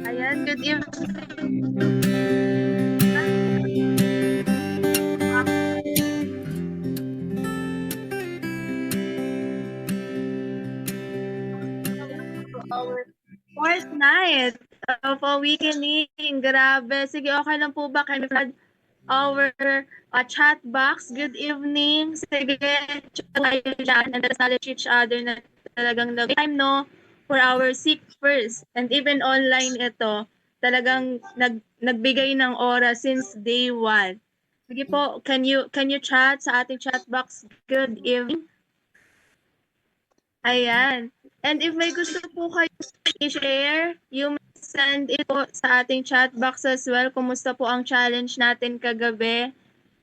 Ayan, good evening. Our fourth night of awakening. Grabe. Sige, okay lang po ba kami flood our chat box? Good evening. Sige, chat tayo dyan and let's acknowledge each other na talagang time, no? For our seek first. And even online ito, talagang nagbigay ng oras since day one. Sige po, can you chat sa ating chat box? Good evening. Ayan. And if may gusto po kayo i-share, you may send it po sa ating chat box as well. Kumusta po ang challenge natin kagabi,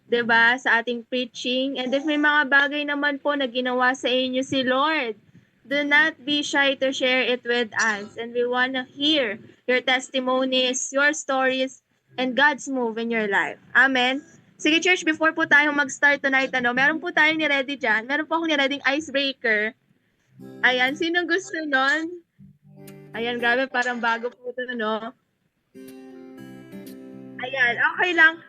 'di ba, sa ating preaching. And if may mga bagay naman po na ginawa sa inyo si Lord, do not be shy to share it with us. And we want to hear your testimonies, your stories, and God's move in your life. Amen. Sige, church, before po tayo mag-start tonight, meron po tayo ni-ready dyan. Meron po akong ni-ready icebreaker. Ayan, sino gusto nun? Ayan, grabe, parang bago po ito, no? Ayan, okay lang.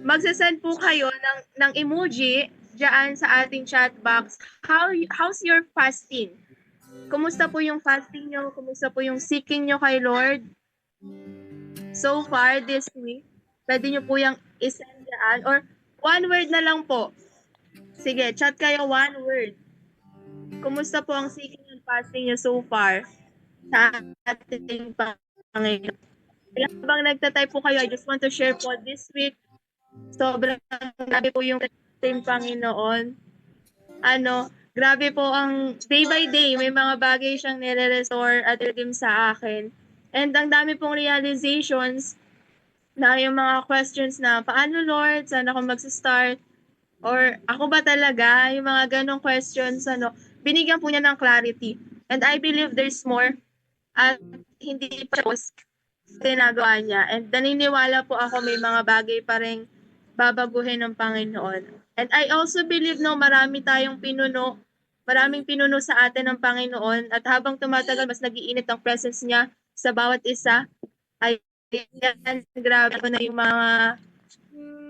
Magsasend po kayo ng emoji dyan sa ating chat box. How's your fasting? Kumusta po yung fasting nyo? Kumusta po yung seeking nyo kay Lord? So far this week, pwede nyo po yung isend dyan. Or one word na lang po. Sige, chat kayo one word. Kumusta po ang seeking and fasting nyo so far sa ating Panginoon? Habang nagtatype po kayo, I just want to share po this week, sobrang grabe po yung ating Panginoon. Grabe po ang day by day, may mga bagay siyang nire-restore at redeem sa akin. And ang dami pong realizations na yung mga questions na, paano Lord, saan ako mag-start? Or ako ba talaga? Yung mga ganong questions, binigyan po niya ng clarity. And I believe there's more at hindi pa siya ginagawa niya. And naniniwala po ako may mga bagay pa rin babaguhin ng Panginoon. And I also believe maraming pinuno sa atin ng Panginoon at habang tumatagal mas nagiinit ang presence niya sa bawat isa. Ayan, grabe ko na yung mga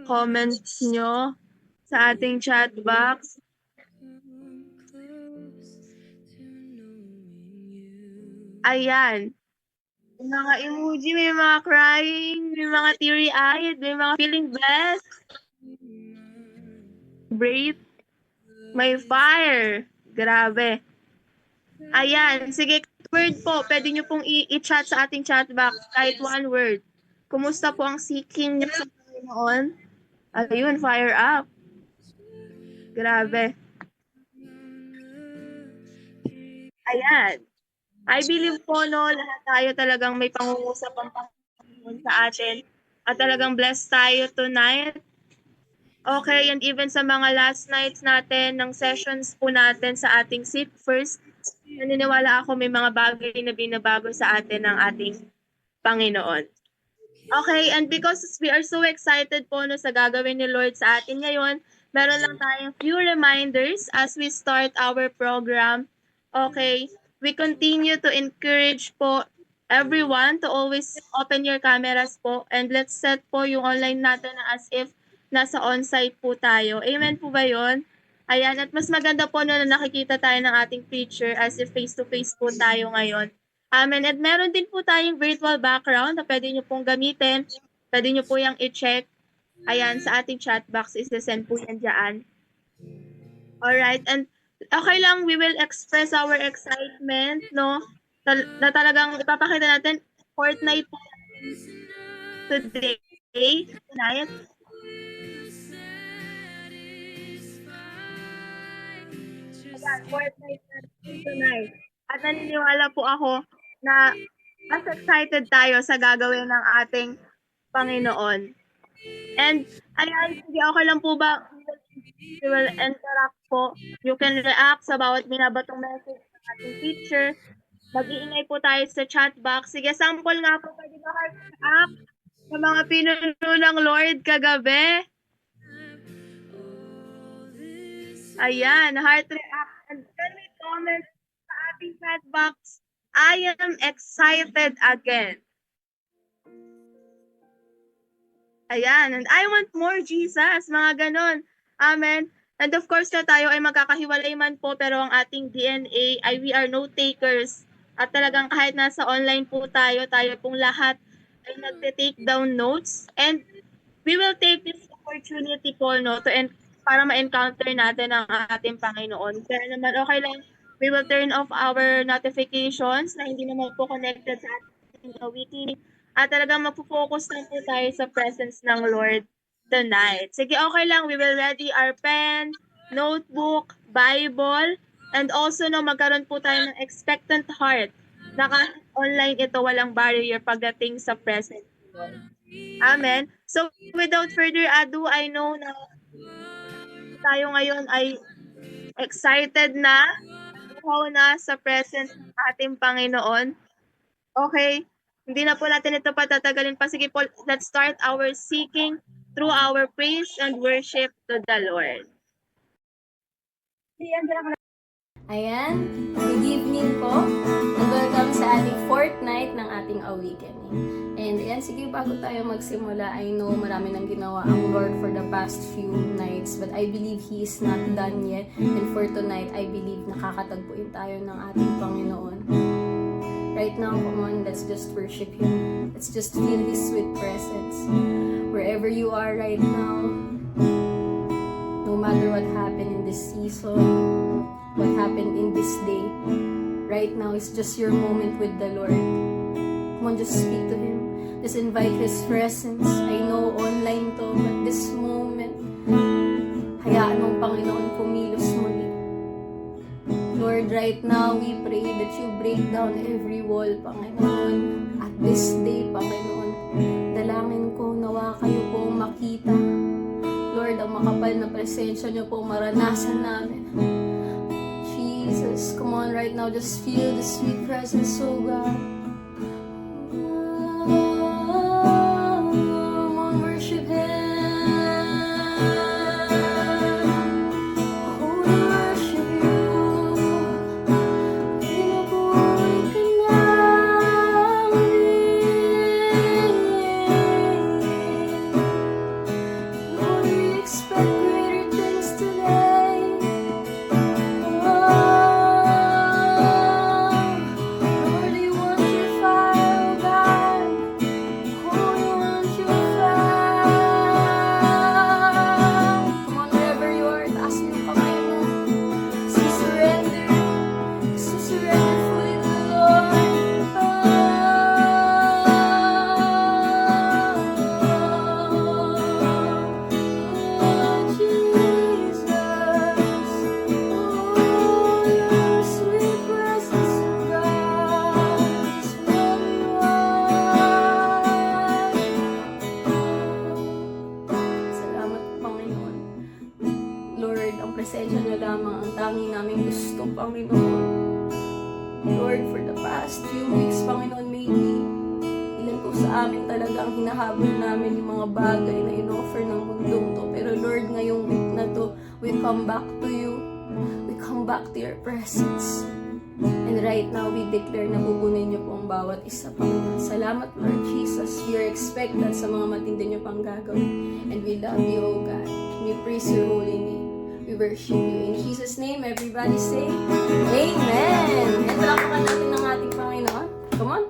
comments nyo sa ating chat box. Ayan. May mga emoji, may mga crying, may mga teary-eyed, may mga feeling blessed. Brave. May fire. Grabe. Ayan. Sige, word po. Pwede nyo pong i-chat sa ating chat box. Kahit one word. Kumusta po ang seeking nyo sa Panginoon? Ayun, fire up. Grabe. Ayan. I believe po, no, lahat tayo talagang may pangungusap ang Panginoon sa atin. At talagang blessed tayo tonight. Okay, and even sa mga last nights natin, ng sessions po natin sa ating Seek First, naniniwala ako may mga bagay na binabago sa atin ng ating Panginoon. Okay, and because we are so excited po no, sa gagawin ni Lord sa atin ngayon, meron lang tayong few reminders as we start our program. Okay, we continue to encourage po everyone to always open your cameras po and let's set po yung online natin na as if nasa on-site po tayo. Amen po ba yun? Ayan, at mas maganda po na nakikita tayo ng ating preacher as if face-to-face po tayo ngayon. Amen. At meron din po tayong virtual background na pwede nyo pong gamitin. Pwede nyo po yung i-check. Ayan, sa ating chat box, isa-send po yan dyan. Alright, and okay lang, we will express our excitement, no? Na talagang ipapakita natin, Fortnite po today, tonight. Ayan, Fortnite natin tonight. At naniniwala po ako na mas excited tayo sa gagawin ng ating Panginoon. And ayan, sige, okay lang po ba? We will interact po. You can react sa bawat binabatong message ng ating teacher. Mag-iingay po tayo sa chat box. Sige, sample nga po, pwede ba kayo react sa mga pinuno ng Lord kagabi? Ayan, heart react. And can we comment sa ating chat box I am excited again. Ayan. And I want more Jesus. Mga ganon. Amen. And of course na tayo ay magkakahiwalay man po, pero ang ating DNA ay we are note takers. At talagang kahit nasa online po tayo pong lahat ay nagte-take down notes. And we will take this opportunity po, no, para ma-encounter natin ang ating Panginoon. Kaya naman, okay lang, we will turn off our notifications na hindi naman po connected sa ating weekly. At talagang magpo-focus lang po tayo sa presence ng Lord tonight. Sige, okay lang, we will ready our pen, notebook, Bible, and also, no, magkaroon po tayo ng expectant heart na kahit online ito, walang barrier pagdating sa presence ng Lord. Amen. So, without further ado, I know na tayo ngayon ay excited na, uhaw na sa presence ng ating Panginoon. Okay, hindi na po natin ito patatagalin pa. Sige po, let's start our seeking through our praise and worship to the Lord. Ayan, good evening po, and welcome sa ating fourth night ng ating awakening. And ayan, sige, bago tayo magsimula, I know marami nang ginawa ang Lord for the past few nights, but I believe He is not done yet. And for tonight, I believe nakakatagpuin tayo ng ating Panginoon. Right now, come on, let's just worship Him. Let's just feel His sweet presence. Wherever you are right now, no matter what happened in this season, what happened in this day, right now is just your moment with the Lord. Come on, just speak to Him. Just invite His presence. I know online to, but this moment, hayaan mong Panginoon kumilos muli. Lord, right now, we pray that you break down every wall, Panginoon. At this day, Panginoon, dalangin ko, nawa kayo po makita. Lord, ang makapal na presensya niyo po maranasan namin. Jesus, come on right now, just feel the sweet presence, oh God. Come on, worship Him. Oh, we worship You. Pinabuhay ka namin. Lord, we expect greater things today. Lord, we want Your fire, oh God. Oh, we want Your fire. Come on, wherever you are, taas mo yung kamay mo. Surrender fully to the Lord. Jesus, Your sweet presence, oh God, is what we want. Salamat, Panginoon. Lord, ang presensya niyo lamang ang tanging naming gusto, Panginoon. Lord, for the past few weeks, Panginoon, maybe ilan po sa amin talaga ang hinahabol namin yung mga bagay na in-offer ng mundong to. Pero Lord, ngayong week na to, we come back to You. We come back to Your presence. And right now, we declare na bubunin Niyo po ang bawat isa, Panginoon. Salamat, Lord Jesus. We are expectant sa mga matindi Niyo pang gagawin. And we love You, oh God. We praise Your holy name. We worship You. In Jesus' name, everybody say, Amen! And palakpakan natin ng ating Panginoon. Come on.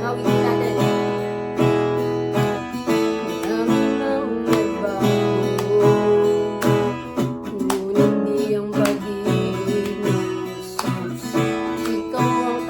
Awitin natin. Marami nang nagbago, ngunit di ang pag-ibig mo, Jesus. Ikaw ang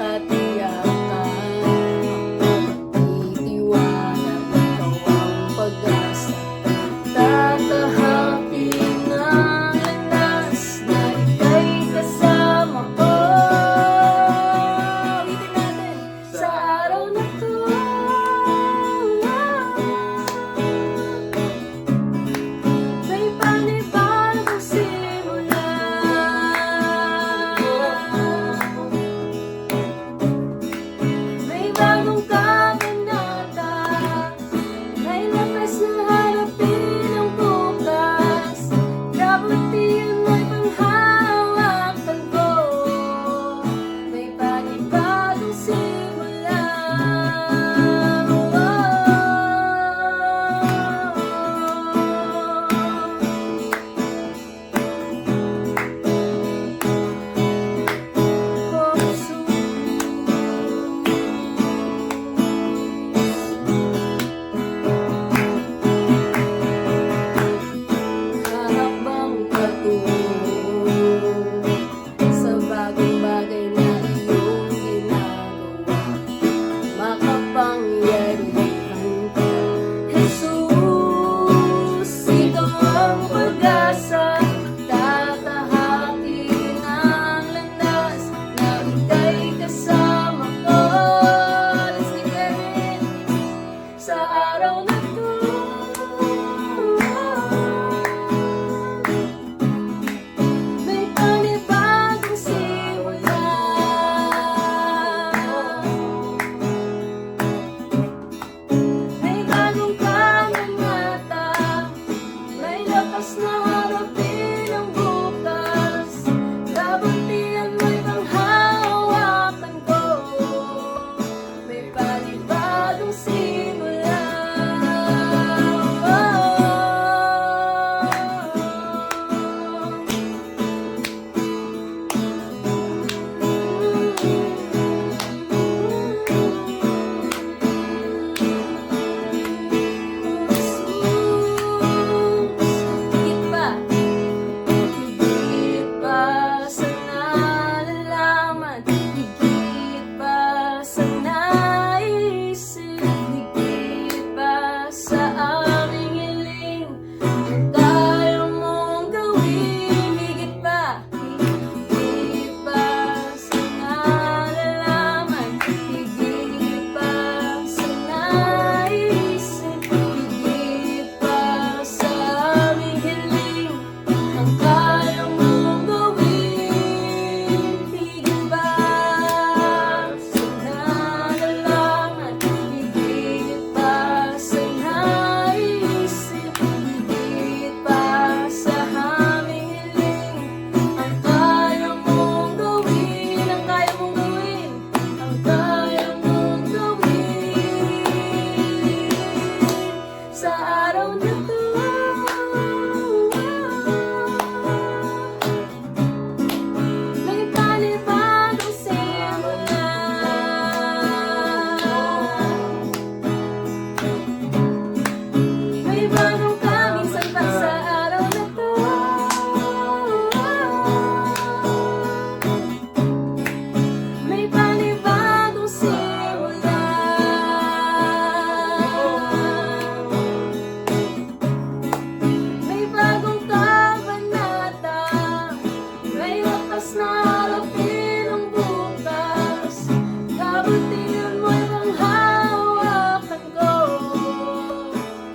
lakas na harapin ang bukas. Kabutihan mo'y manghawakan ko.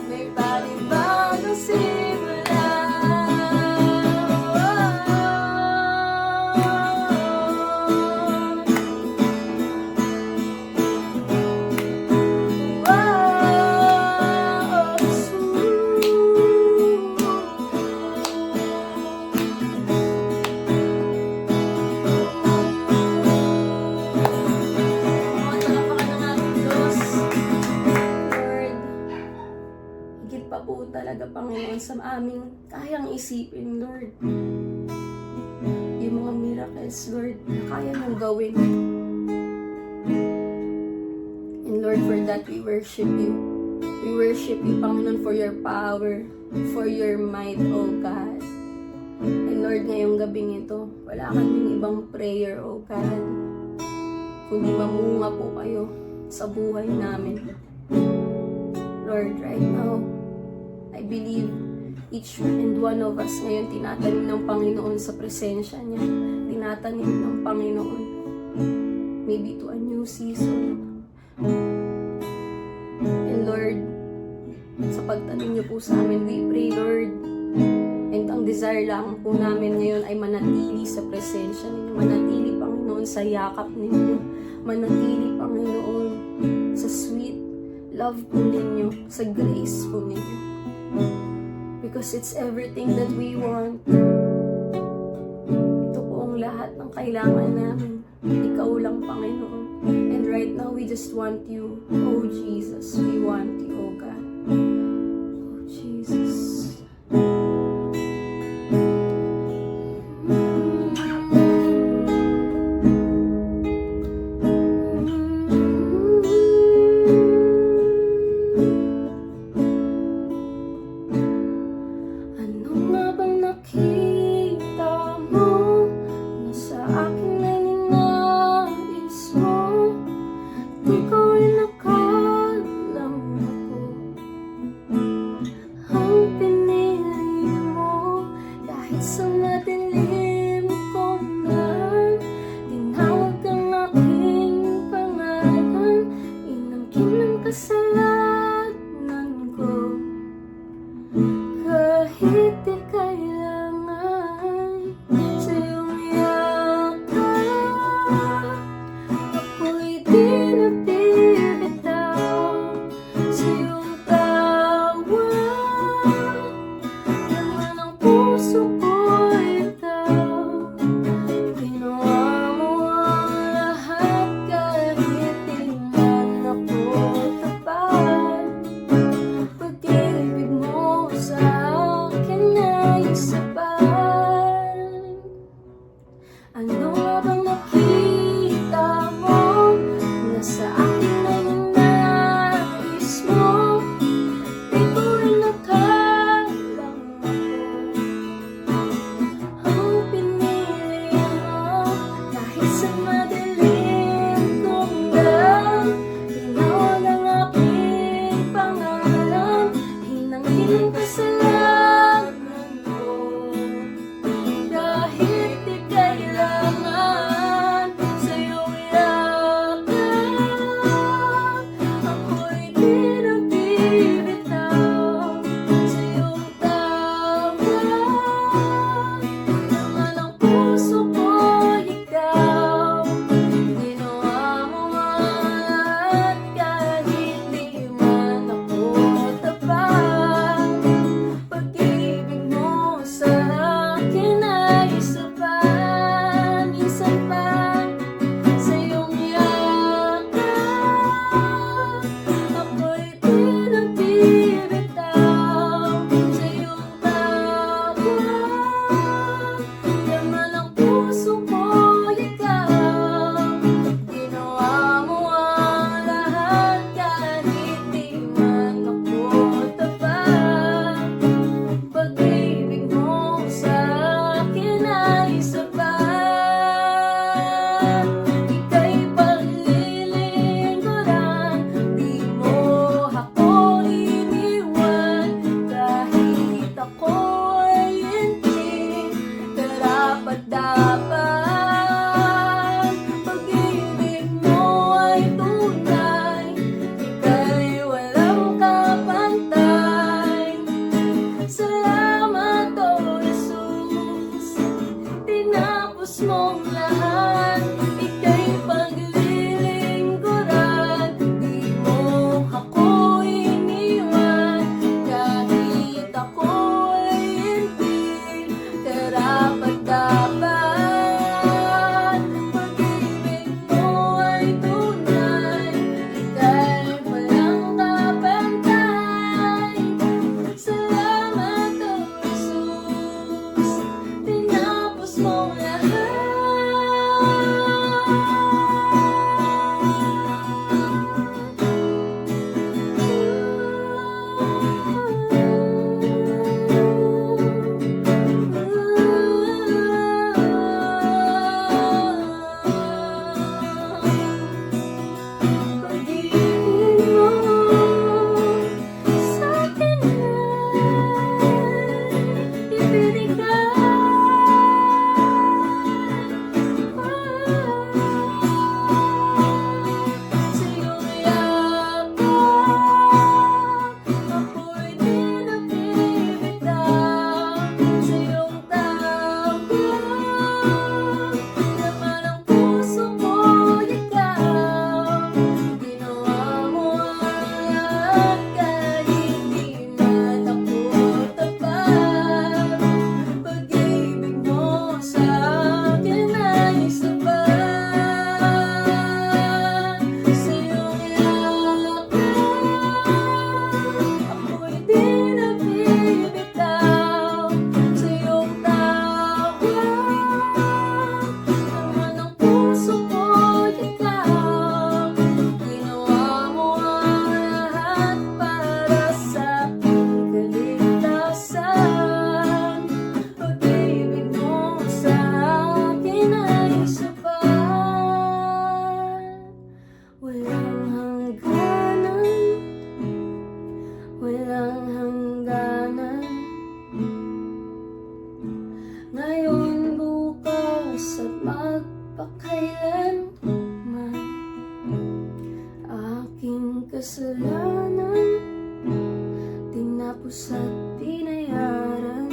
May panibagong simula. Higit pa po talaga, Panginoon, sa aming kayang isipin, Lord. Yung mga miracles, Lord, na kaya mong gawin. And Lord, for that, we worship you. We worship you, Panginoon, for your power, for your might, O God. And Lord, ngayong gabing ito, wala kaming ibang prayer, O God, kundi mamunga po kayo sa buhay namin. Lord, right now, I believe each and one of us ngayon tinatanim ng Panginoon sa presensya niya. Tinatanim ng Panginoon maybe to a new season. And Lord, sa pagtanim niyo po sa amin, we pray, Lord, and ang desire lang po namin ngayon ay manatili sa presensya ninyo, manatili, Panginoon, sa yakap ninyo, manatili, Panginoon, sa sweet love po ninyo, sa grace po ninyo. Because it's everything that we want. Ito po ang lahat ng kailangan namin. Ikaw lang, Panginoon. And right now, we just want you. Oh, Jesus, we want you, oh God. Oh, Jesus. Ano nga bang nakita mo na sa akin ay ninais mo? Ikaw ay nakalam ako. Ang pinili mo kahit sa madilim ko na tinawag ang aking pangalan, inangkin ang kasalanan ko. Kahit di kailangan sa iyong yakap, ako'y di nabibitaw sa iyong tawag. Laman ng puso ko'y ikaw. Ginawa mo ang lahat kahit di man ako tapat. Pag-ibig mo sa akin ay sapat. Ano nga bang nakita mo na sa akin ay ninais mo? Di ko rin nakalang ako. Ang pinili mo kahit sa madilim kong daan, tinawag ang aking pangalan, hinangin ang kasalanan ko. Kahit di kailangan mong lahat, ika'y paglilingkuran. Di mo ako iniwan, kahit ako'y hindi karapat-dapat. Pag-ibig mo ay tunay, ika'y walang kapantay. Salamat, O Jesus, tinapos mong pag-ibig mo sa'kin ay ibinigay. Sa iyong yakap, ako'y di nabibitaw. Sa iyong tawag, laman ang puso ko, ikaw. Ginawa mo ang lahat kahit di man ako tapat. Pag-ibig mo sa'kin ay sapat. Sa iyong yakap, ako'y di nabibitaw. Sa iyong tawag, laman ng puso ko, ikaw. Ginawa mo ang lahat para sa aking kaligtasan. Pag-ibig mo sa'kin ay sapat. Walang hangganan, walang hangganan. Ngayon, bukas at magpakailanman. Aking kasalanan, tinapos at binayaran.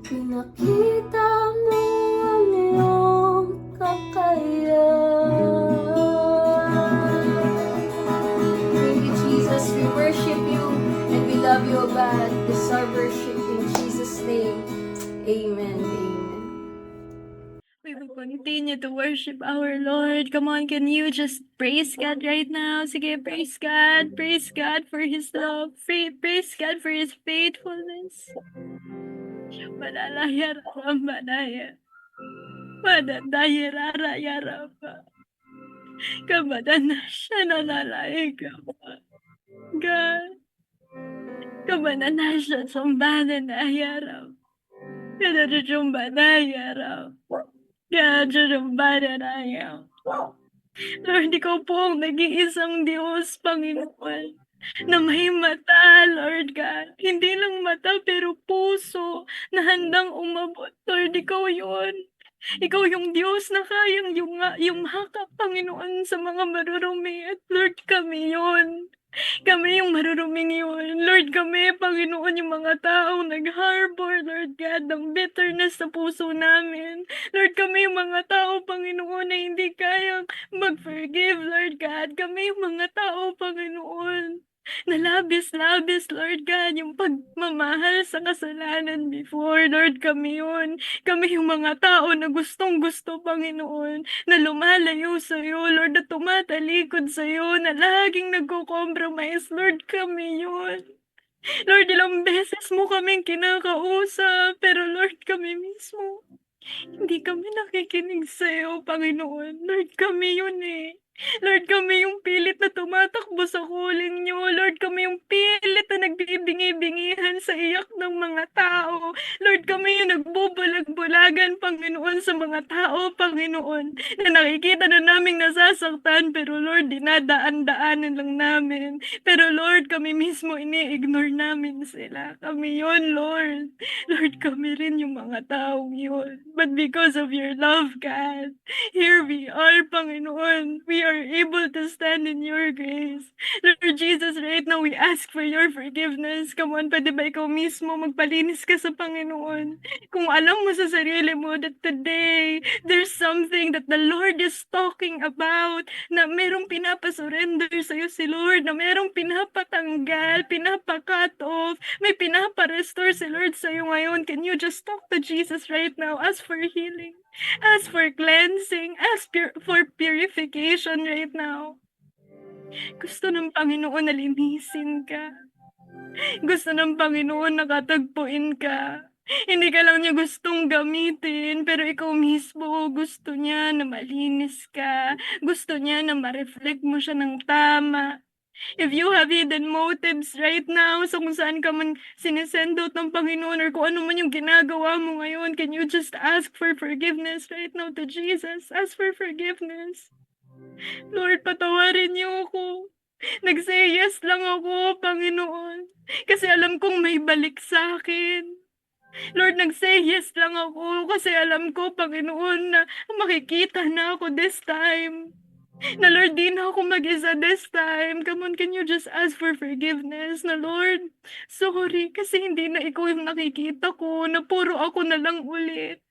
Pinakita mo ang iyong kakayahan. Thank you, Jesus. We worship you and we love you, O God. This is our worship in Jesus' name. Amen. Amen. We will continue to worship our Lord. Come on, can you just praise God right now? Sige, praise God. Praise God for His love. Praise God for His faithfulness. Manalaya Ramanaya. Manadaya Raraya Rama. Kamadana siya nanalaya ka. God. Kamadana siya sumbana na yaram. Kadadadumba na yaram. Kadadadumba na yaram. Lord, ikaw po ang nag-iisang Diyos, Panginoon, na may mata, Lord God. Hindi lang mata, pero puso na handang umabot. Lord, ikaw yun. Ikaw yung Diyos na kayang yumakap, Panginoon, sa mga marurumi. At Lord, kami yun. Kami yung maruruming yun. Lord, kami, Panginoon, yung mga taong nag-harbor, Lord God, ng bitterness sa puso namin. Lord, kami yung mga tao, Panginoon, na hindi kayang mag-forgive, Lord God. Kami yung mga tao, Panginoon, na labis-labis, Lord God, yung pagmamahal sa kasalanan before. Lord, kami yun. Kami yung mga tao na gustong-gusto, Panginoon, na lumalayo sa'yo, Lord, na tumatalikod sa'yo, na laging nagko-compromise. Lord, kami yun. Lord, ilang beses mo kaming kinakausap, pero Lord, kami mismo, hindi kami nakikinig sa'yo, Panginoon. Lord, kami yun eh. Lord, kami yung pilit na tumatakbo sa calling nyo. Lord, kami yung pilit na nagbibingi-bingihan sa iyak ng mga tao. Lord, kami yung nagbubulag-bulagan, Panginoon, sa mga tao, Panginoon, na nakikita na naming nasasaktan, pero Lord, dinadaan-daanan lang namin. Pero Lord, kami mismo ini-ignore namin sila. Kami yon, Lord. Lord, kami rin yung mga taong yun. But because of your love, God, here we are, Panginoon. We are able to stand in your grace. Lord Jesus, right now we ask for your forgiveness. Come on, pwede ba ikaw mismo magpalinis ka sa Panginoon? Kung alam mo sa sarili mo that today, there's something that the Lord is talking about, na merong pinapasurrender sa'yo si Lord, na merong pinapatanggal, pinapacut off, may pinapa-restore si Lord sa'yo ngayon. Can you just talk to Jesus right now? Ask for healing. Ask for cleansing. Ask for purification right now. Gusto ng Panginoon na linisin ka. Gusto ng Panginoon na katagpuin ka. Hindi ka lang niya gustong gamitin, pero ikaw mismo gusto niya na malinis ka. Gusto niya na ma-reflect mo siya ng tama. If you have hidden motives right now sa kung saan ka man sinesend out ng Panginoon or kung ano man yung ginagawa mo ngayon, can you just ask for forgiveness right now to Jesus? Ask for forgiveness. Lord, patawarin niyo ako. Nag-say yes lang ako, Panginoon. Kasi alam kong may balik sa akin. Lord, nag-say yes lang ako kasi alam ko, Panginoon, na makikita na ako this time. Na Lord, di na ako mag-isa this time. Come on, can you just ask for forgiveness? Na Lord, sorry kasi hindi na ikaw yung nakikita ko, na puro ako na lang ulit.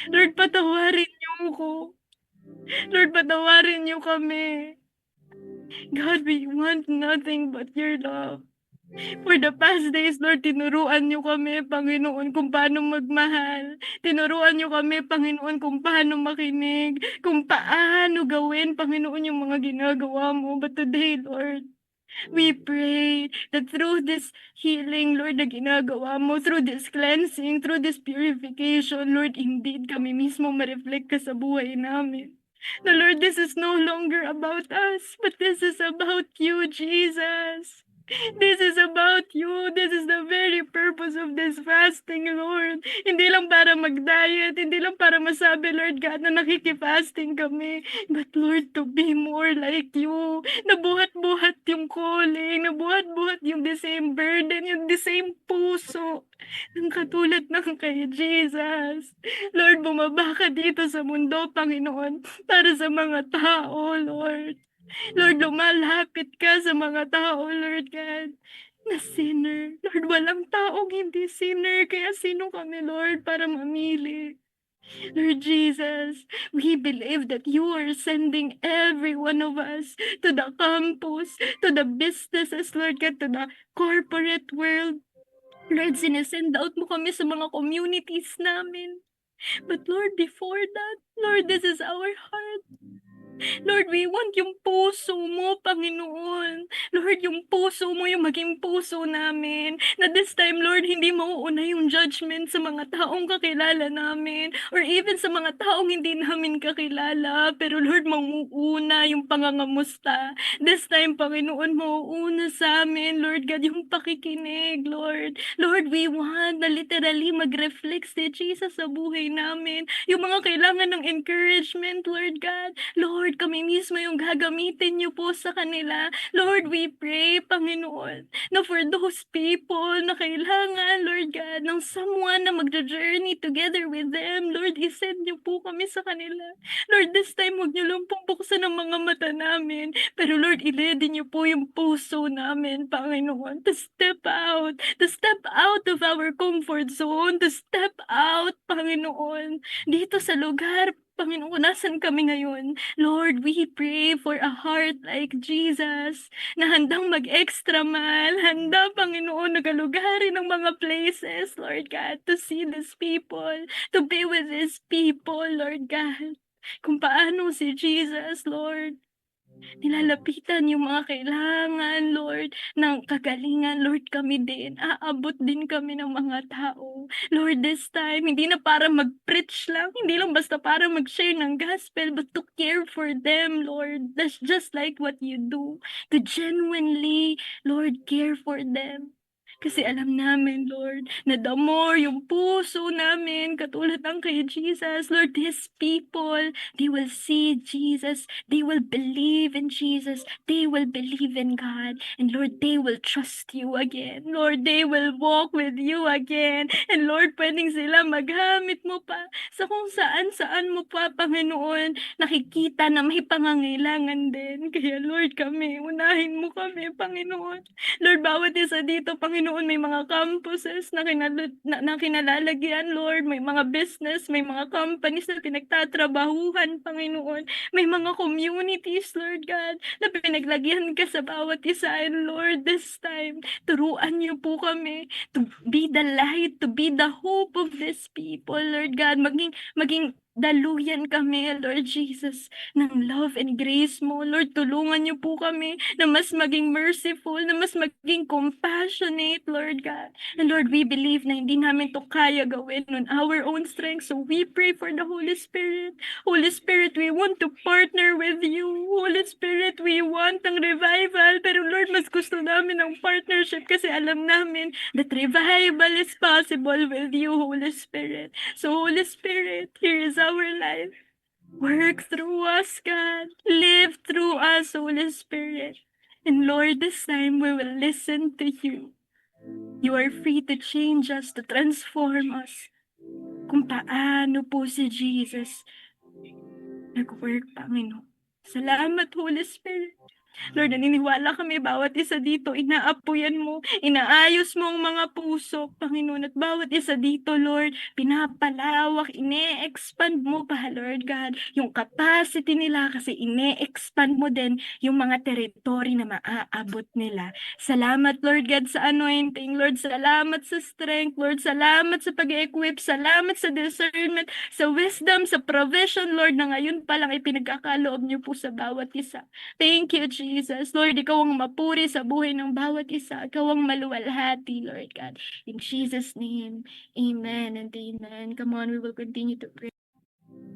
Lord, patawarin niyo ako. Lord, patawarin niyo kami. God, we want nothing but your love. For the past days, Lord, tinuruan niyo kami, Panginoon, kung paano magmahal. Tinuruan niyo kami, Panginoon, kung paano makinig, kung paano gawin, Panginoon, yung mga ginagawa mo. But today, Lord, we pray that through this healing, Lord, na ginagawa mo, through this cleansing, through this purification, Lord, indeed, kami mismo ma-reflect ka sa buhay namin. The Lord, this is no longer about us, but this is about you, Jesus. This is about you. This is the very purpose of this fasting, Lord. Hindi lang para mag-diet, hindi lang para masabi, Lord God, na nakikifasting kami. But Lord, to be more like you. Nabuhat-buhat yung calling, nabuhat-buhat yung the same burden, yung the same puso. Ng katulad ng kay Jesus. Lord, bumaba ka dito sa mundo, Panginoon, para sa mga tao, Lord. Lord, lumalapit ka sa mga tao, Lord God, na sinner. Lord, walang taong hindi sinner, kaya sino kami, Lord, para mamili? Lord Jesus, we believe that you are sending every one of us to the campus, to the businesses, Lord God, to the corporate world. Lord, sinesend out mo kami sa mga communities namin. But Lord, before that, Lord, this is our heart. Lord, we want yung puso mo, Panginoon. Lord, yung puso mo, yung maging puso namin. Na this time, Lord, hindi mauuna yung judgment sa mga taong kakilala namin. Or even sa mga taong hindi namin kakilala. Pero Lord, mauuna yung pangangamusta. This time, Panginoon, mauuna sa amin, Lord God, yung pakikinig, Lord. Lord, we want na literally mag-reflect si Jesus sa buhay namin. Yung mga kailangan ng encouragement, Lord God. Lord, kami mismo yung gagamitin niyo po sa kanila. Lord, we pray, Panginoon, na for those people na kailangan, Lord God, ng someone na magja-journey together with them, Lord, isend niyo po kami sa kanila. Lord, this time, huwag niyo lang pong buksan ang mga mata namin. Pero Lord, i-ready niyo po yung puso namin, Panginoon, to step out of our comfort zone, to step out, Panginoon, dito sa lugar, Panginoon, nasan kami ngayon? Lord, we pray for a heart like Jesus na handang mag-extra mile, handa, Panginoon, nagalugari ng mga places, Lord God, to see these people, to be with these people, Lord God. Kung paano si Jesus, Lord, nilalapitan yung mga kailangan, Lord, ng kagalingan, Lord, kami din. Aabot din kami ng mga tao. Lord, this time, hindi na para mag-preach lang, hindi lang basta para mag-share ng gospel, but to care for them, Lord. That's just like what you do. To genuinely, Lord, care for them. Kasi alam namin, Lord, na the more yung puso namin, katulad ng kay Jesus, Lord, these people, they will see Jesus. They will believe in Jesus. They will believe in God. And Lord, they will trust you again. Lord, they will walk with you again. And Lord, pwedeng sila maghamit mo pa sa kung saan-saan mo pa, Panginoon, nakikita na may pangangailangan din. Kaya Lord, kami, unahin mo kami, Panginoon. Lord, bawat isa dito, Panginoon, Panginoon, may mga campuses na, na kinalalagyan, Lord. May mga business, may mga companies na pinagtatrabahuhan, Panginoon. May mga communities, Lord God, na pinaglagyan ka sa bawat isa. And Lord, this time, turuan niyo po kami to be the light, to be the hope of these people, Lord God. Maging daluyan kami, Lord Jesus, ng love and grace mo. Lord, tulungan niyo po kami na mas maging merciful, na mas maging compassionate, Lord God. And Lord, we believe na hindi namin to kaya gawin on our own strength. So we pray for the Holy Spirit. Holy Spirit, we want to partner with you. Holy Spirit, we want ang revival. Pero Lord, mas gusto namin ang partnership kasi alam namin that revival is possible with you, Holy Spirit. So Holy Spirit, here is our life. Work through us, God. Live through us, Holy Spirit. And Lord, this time we will listen to you. You are free to change us, to transform us. Kung paano po si Jesus nag-work, Panginoon. Salamat, Holy Spirit. Lord, naniniwala kami bawat isa dito, inaapuyan mo, inaayos mo ang mga puso, Panginoon, at bawat isa dito, Lord, pinapalawak, ine-expand mo pa, Lord God, yung capacity nila kasi ine-expand mo din yung mga territory na maaabot nila. Salamat, Lord God, sa anointing, Lord, salamat sa strength, Lord, salamat sa pag-equip, salamat sa discernment, sa wisdom, sa provision, Lord, na ngayon pa lang ipinagkakaloob niyo po sa bawat isa. Thank you, Jesus. Lord, ikaw ang mapuri sa buhay ng bawat isa. Ikaw ang maluwalhati, Lord God. In Jesus' name, amen and amen. Come on, we will continue to pray.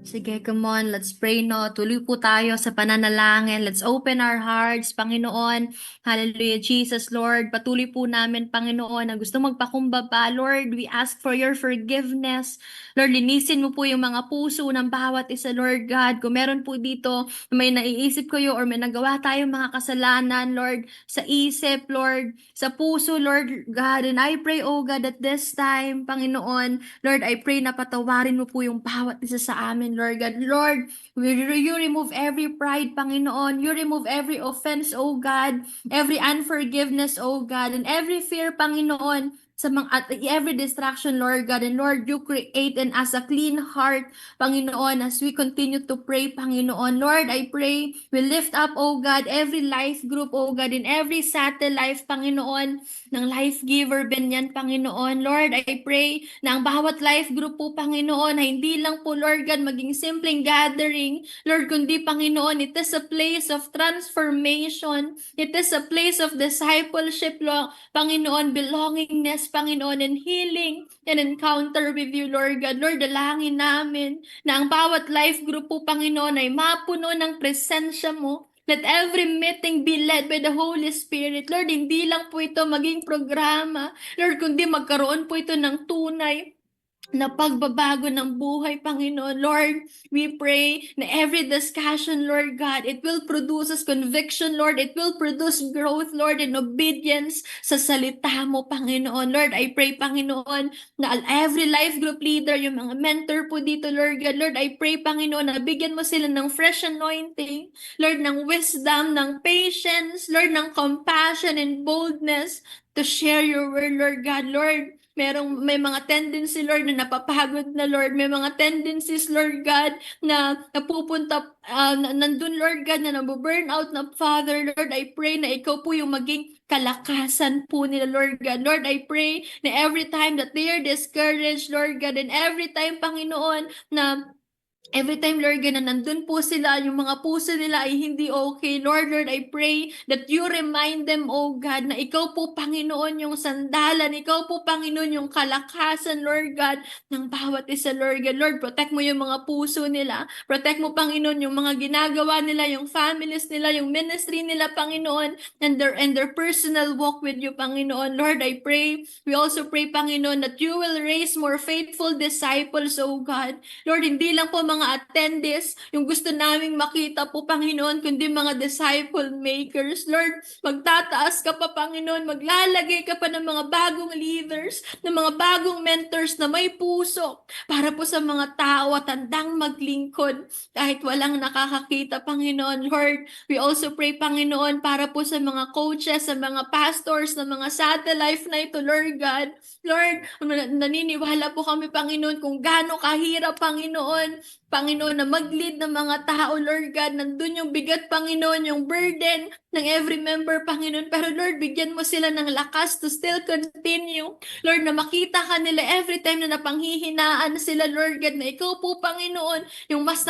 Sige, come on, let's pray, no? Tuloy po tayo sa pananalangin. Let's open our hearts, Panginoon. Hallelujah, Jesus, Lord. Patuloy po namin, Panginoon, na gusto magpakumbaba. Lord, we ask for your forgiveness. Lord, linisin mo po yung mga puso ng bawat isa, Lord God. Kung meron po dito, may naiisip kayo or may nagawa tayong mga kasalanan, Lord, sa isip, Lord, sa puso, Lord God. And I pray, oh God, at this time, Panginoon, Lord, I pray na patawarin mo po yung bawat isa sa amin, Lord God. Lord, you remove every pride, Panginoon. You remove every offense, oh God. Every unforgiveness, oh God. And every fear, Panginoon. Sa mga, at every distraction, Lord God. And Lord, you create in us a clean heart, Panginoon, as we continue to pray, Panginoon. Lord, I pray, we lift up, oh God, every life group, oh God, in every satellite, Panginoon, ng life giver, Benyan, Panginoon. Lord, I pray na ang bawat life group po, Panginoon, na hindi lang po, Lord God, maging simpleng gathering, Lord, kundi, Panginoon, it is a place of transformation. It is a place of discipleship, Lord, Panginoon, belongingness, Panginoon, and healing and encounter with you, Lord God. Lord, dalangin namin na ang bawat life group po, Panginoon, ay mapuno ng presensya mo. Let every meeting be led by the Holy Spirit. Lord, hindi lang po ito maging programa. Lord, kundi magkaroon po ito ng tunay na pagbabago ng buhay, Panginoon. Lord, we pray na every discussion, Lord God, it will produce us conviction, Lord. It will produce growth, Lord, and obedience sa salita mo, Panginoon. Lord, I pray, Panginoon, na every life group leader, yung mga mentor po dito, Lord God, Lord, I pray, Panginoon, na bigyan mo sila ng fresh anointing, Lord, ng wisdom, ng patience, Lord, ng compassion and boldness to share your word, Lord God. Lord, may mga tendency, Lord, na napapagod na, Lord. May mga tendencies, Lord God, na napupunta, nandun, Lord God, na nabuburn out na, Father, Lord, I pray na ikaw po yung maging kalakasan po nila, Lord God. Lord, I pray na every time that they are discouraged, Lord God, and every time, Panginoon, na every time, Lord God, na nandun po sila, yung mga puso nila ay hindi okay. Lord, I pray that you remind them, oh God, na ikaw po, Panginoon, yung sandalan. Ikaw po, Panginoon, yung kalakasan, Lord God, ng bawat isa, Lord God. Lord, protect mo yung mga puso nila. Protect mo, Panginoon, yung mga ginagawa nila, yung families nila, yung ministry nila, Panginoon, and their personal walk with you, Panginoon. Lord, I pray, we also pray, Panginoon, that you will raise more faithful disciples, oh God. Lord, hindi lang po mga mga attendees, yung gusto naming makita po, Panginoon, kundi mga disciple makers. Lord, magtataas ka pa, Panginoon, maglalagay ka pa ng mga bagong leaders, ng mga bagong mentors na may puso para po sa mga tao at handang maglingkod kahit walang nakakakita, Panginoon. Lord, we also pray, Panginoon, para po sa mga coaches, sa mga pastors, na mga satellite na ito, Lord God. Lord, naniniwala po kami, Panginoon, kung gaano kahirap, Panginoon, na mag-lead ng mga tao, Lord God. Nandun yung bigat, Panginoon, yung burden ng every member, Panginoon. Pero Lord, bigyan mo sila ng lakas to still continue. Lord, na makita ka nila every time na napanghihinaan sila, Lord God, na ikaw po, Panginoon, yung mas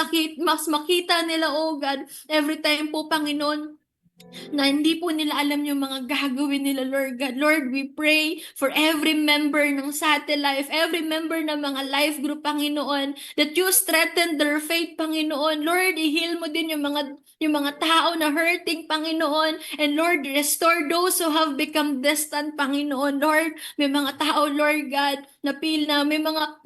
makita nila, oh God, every time po, Panginoon, na hindi po nila alam yung mga gagawin nila, Lord God. Lord, we pray for every member ng Satellite, every member ng mga life group, Panginoon, that you strengthen their faith, Panginoon. Lord, i-heal mo din yung mga tao na hurting, Panginoon. And Lord, restore those who have become distant, Panginoon. Lord, may mga tao, Lord God, may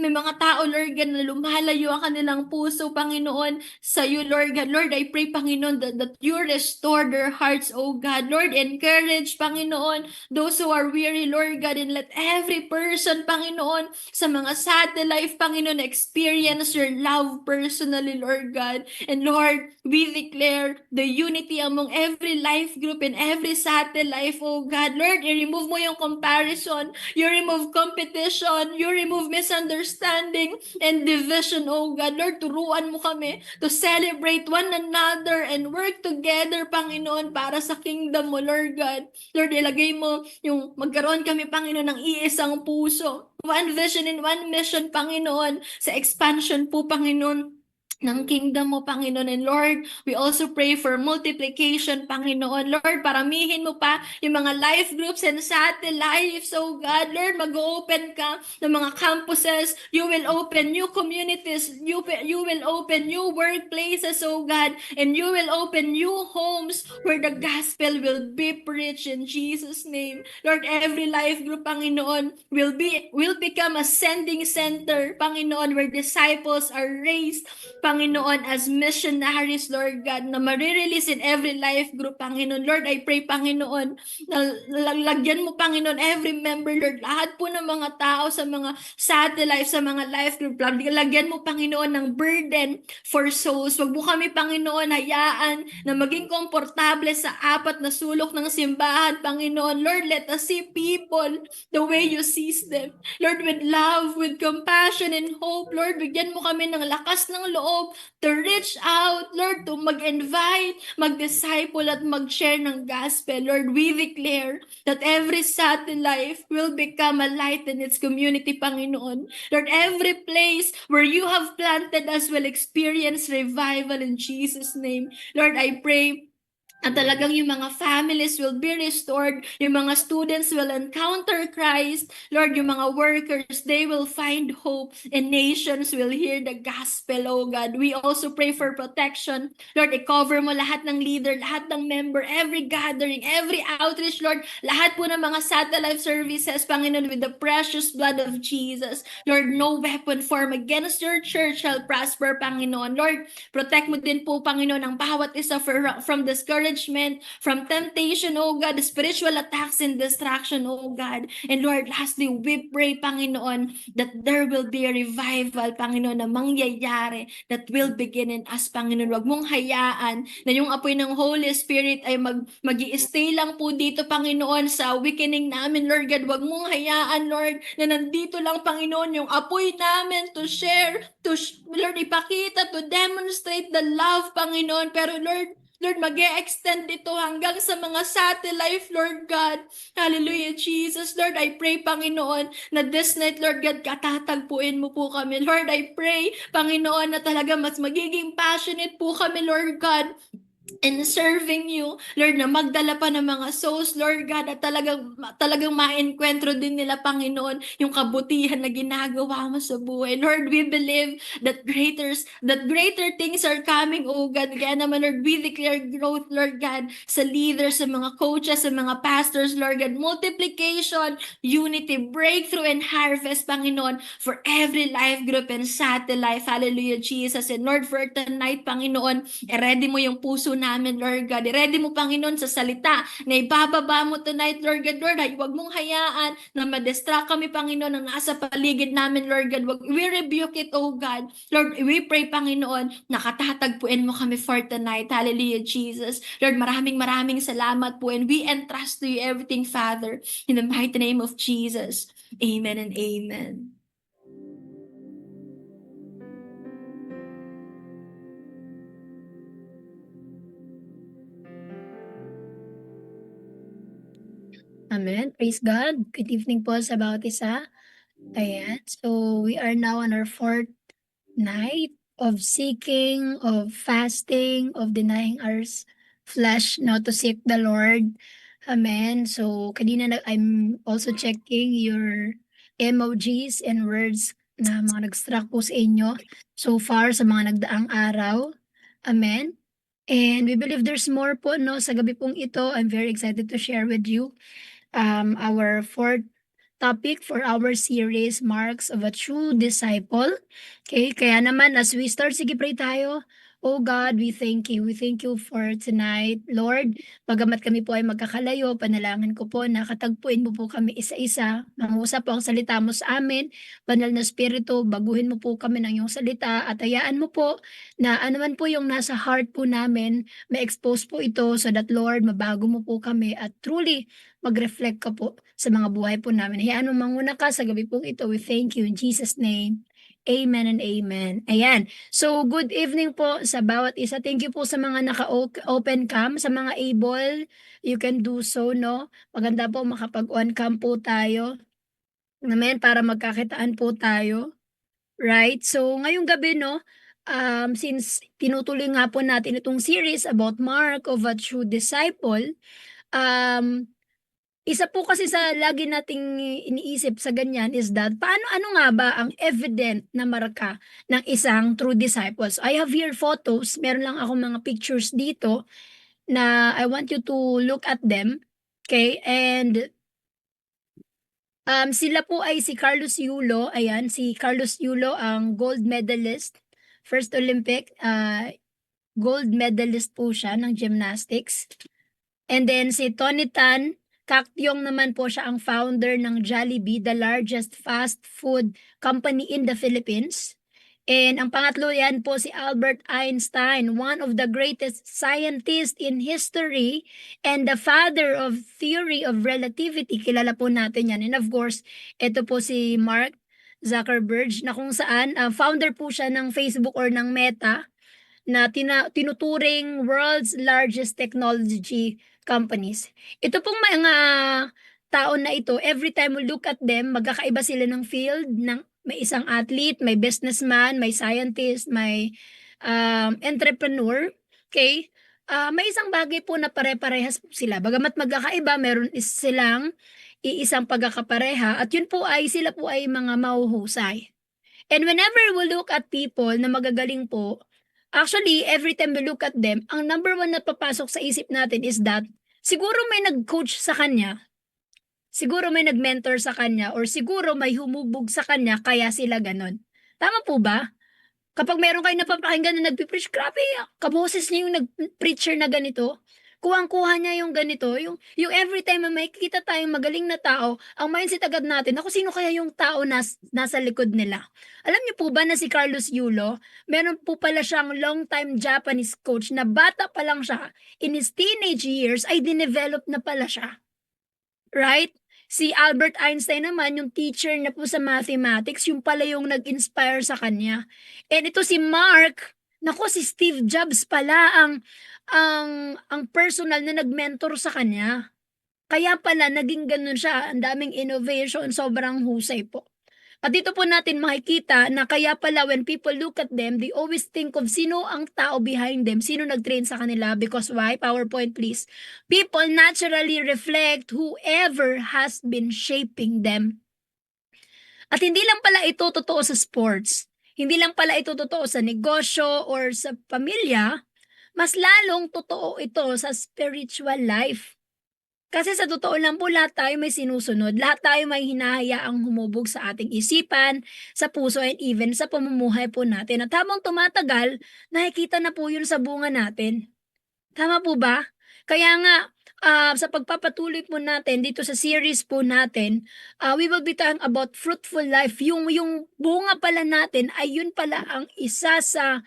mga tao, Lord God, na lumalayo ang kanilang puso, Panginoon, sa iyo, Lord God. Lord, I pray, Panginoon, that you restore their hearts, oh God. Lord, encourage, Panginoon, those who are weary, Lord God, and let every person, Panginoon, sa mga satellite, Panginoon, experience your love personally, Lord God. And Lord, we declare the unity among every life group and every satellite, oh God. Lord, i-remove mo yung comparison, you remove competition, you remove misunderstanding and division, oh God. Lord, turuan mo kami to celebrate one another and work together, Panginoon, para sa kingdom mo, Lord God. Lord, ilagay mo yung magkaroon kami, Panginoon, ng iisang puso. One vision and one mission, Panginoon, sa expansion po, Panginoon, ng kingdom mo, Panginoon. And Lord, we also pray for multiplication, Panginoon. Lord, paramihin mo pa yung mga life groups and satellites, oh God. Lord, mag-open ka ng mga campuses. You will open new communities. You will open new workplaces, oh God. And you will open new homes where the gospel will be preached in Jesus' name. Lord, every life group, Panginoon, will become a sending center, Panginoon, where disciples are raised, Panginoon, as missionaries, Lord God, na marirelease in every life group, Panginoon. Lord, I pray, Panginoon, na lagyan mo, Panginoon, every member, Lord, lahat po ng mga tao sa mga satellite, sa mga life group, lagyan mo, Panginoon, ng burden for souls. Wag mo kami, Panginoon, hayaan na maging komportable sa apat na sulok ng simbahan, Panginoon. Lord, let us see people the way you see them. Lord, with love, with compassion and hope, Lord, bigyan mo kami ng lakas ng loob to reach out, Lord, to mag-invite, mag-disciple at mag-share ng gospel. Lord, we declare that every satellite will become a light in its community, Panginoon. Lord, every place where you have planted us will experience revival in Jesus' name. Lord, I pray at talagang yung mga families will be restored, yung mga students will encounter Christ, Lord, yung mga workers, they will find hope, and nations will hear the gospel, oh God. We also pray for protection. Lord, i-cover mo lahat ng leader, lahat ng member, every gathering, every outreach, Lord, lahat po ng mga satellite services, Panginoon, with the precious blood of Jesus. Lord, no weapon formed against your church shall prosper, Panginoon. Lord, protect mo din po, Panginoon, ang bawat isa from discouragement, from temptation, oh God, spiritual attacks and distraction, oh God. And Lord, lastly, we pray, Panginoon, that there will be a revival, Panginoon, na mangyayari that will begin in us, Panginoon. Huwag mong hayaan na yung apoy ng Holy Spirit ay mag-i-stay lang po dito, Panginoon, sa awakening namin, Lord God. Huwag mong hayaan, Lord, na nandito lang, Panginoon, yung apoy namin to share, Lord, ipakita, to demonstrate the love, Panginoon. Pero Lord, mag-e-extend ito hanggang sa mga satellite, Lord God. Hallelujah, Jesus. Lord, I pray, Panginoon, na this night, Lord God, katatagpuin mo po kami. Lord, I pray, Panginoon, na talaga mas magiging passionate po kami, Lord God, and serving you, Lord, na magdala pa ng mga souls, Lord God, at talagang ma-enkwentro din nila, Panginoon, yung kabutihan na ginagawa mo sa buhay. Lord, we believe that greater things are coming, oh God. Kaya naman, Lord, we declare growth, Lord God, sa leaders, sa mga coaches, sa mga pastors, Lord God, multiplication, unity, breakthrough, and harvest, Panginoon, for every life group and satellite. Hallelujah, Jesus. And Lord, for tonight, Panginoon, i-ready mo yung puso namin, Lord God. I-ready mo, Panginoon, sa salita na ibababa mo tonight, Lord God. Lord, huwag mong hayaan na ma-distract kami, Panginoon, na nasa paligid namin, Lord God. We rebuke it, oh God. Lord, we pray, Panginoon, na katatagpuin mo kami for tonight. Hallelujah, Jesus. Lord, maraming salamat po, and we entrust to you everything, Father, in the mighty name of Jesus. Amen and amen. Amen. Praise God. Good evening po sa bawat isa. Ayan. So, we are now on our fourth night of seeking, of fasting, of denying our flesh, now to seek the Lord. Amen. So, I'm also checking your emojis and words na mga nag-struck po sa inyo so far sa mga nagdaang araw. Amen. And we believe there's more po, no? Sa gabi pong ito, I'm very excited to share with you our fourth topic for our series, Marks of a True Disciple. Okay, kaya naman as we start, sige pray tayo. Oh God, we thank you. We thank you for tonight, Lord. Bagamat kami po ay magkakalayo, panalangin ko po na katagpuin mo po kami isa-isa. Mangusap po ang salita mo sa amin. Banal na Espiritu, baguhin mo po kami ng iyong salita at hayaan mo po na anuman po yung nasa heart po namin, ma-expose po ito so that Lord, mabago mo po kami at truly mag-reflect ka po sa mga buhay po namin. Hayaan mo manguna ka sa gabi pong ito. We thank you in Jesus' name. Amen and amen. Ayan. So, good evening po sa bawat isa. Thank you po sa mga naka-open cam, sa mga able, you can do so, no? Maganda po makapag-on cam po tayo. Amen, para magkakitaan po tayo. Right? So, ngayong gabi, no, since tinutuloy nga po natin itong series about Mark of a True Disciple, isa po kasi sa lagi nating iniisip sa ganyan is that ano nga ba ang evident na marka ng isang true disciples? I have here photos, meron lang ako mga pictures dito na I want you to look at them. Okay? And sila po ay si Carlos Yulo. Ayan, si Carlos Yulo ang gold medalist, first Olympic gold medalist po siya ng gymnastics. And then si Tony Tan Caktiong naman po siya ang founder ng Jollibee, the largest fast food company in the Philippines. And ang pangatlo yan po si Albert Einstein, one of the greatest scientists in history and the father of theory of relativity. Kilala po natin yan. And of course, ito po si Mark Zuckerberg na kung saan founder po siya ng Facebook or ng Meta na tinuturing world's largest technology companies. Ito pong mga tao na ito, every time we look at them, magkakaiba sila ng field. May isang athlete, may businessman, may scientist, may entrepreneur. Okay? May isang bagay po na pare-parehas po sila. Bagamat magkakaiba, meron silang iisang pagkakapareha at yun po ay sila po ay mga mahuhusay. And whenever we look at people na magagaling po, actually, every time we look at them, ang number one na papasok sa isip natin is that siguro may nag-coach sa kanya, siguro may nag-mentor sa kanya, or siguro may humubog sa kanya kaya sila ganon. Tama po ba? Kapag meron kayo napapakinggan na nagpipreach, grabe, kaboses niya yung nag-preacher na ganito. Kuhang-kuha niya yung ganito. Yung every time na may kita tayong magaling na tao, ang mindset agad natin, ako sino kaya yung tao nasa likod nila? Alam niyo po ba na si Carlos Yulo, meron po pala siyang long-time Japanese coach na bata pa lang siya, in his teenage years, ay dinevelop na pala siya. Right? Si Albert Einstein naman, yung teacher na po sa mathematics, yung pala yung nag-inspire sa kanya. And ito si Mark, nako si Steve Jobs pala ang personal na nag-mentor sa kanya. Kaya pala naging ganun siya, ang daming innovation, sobrang husay po. At dito po natin makikita na kaya pala when people look at them, they always think of sino ang tao behind them, sino nag-train sa kanila. Because why? PowerPoint please. People naturally reflect whoever has been shaping them. At hindi lang pala ito totoo sa sports. Hindi lang pala ito totoo sa negosyo or sa pamilya. Mas lalong totoo ito sa spiritual life. Kasi sa totoo lang po, lahat tayo may sinusunod. Lahat tayo may hinahayaang humubog sa ating isipan, sa puso, and even sa pamumuhay po natin. At habang tumatagal, nakikita na po yun sa bunga natin. Tama po ba? Kaya nga, sa pagpapatuloy po natin dito sa series po natin, we will be talking about fruitful life. Yung bunga pala natin ay yun pala ang isa sa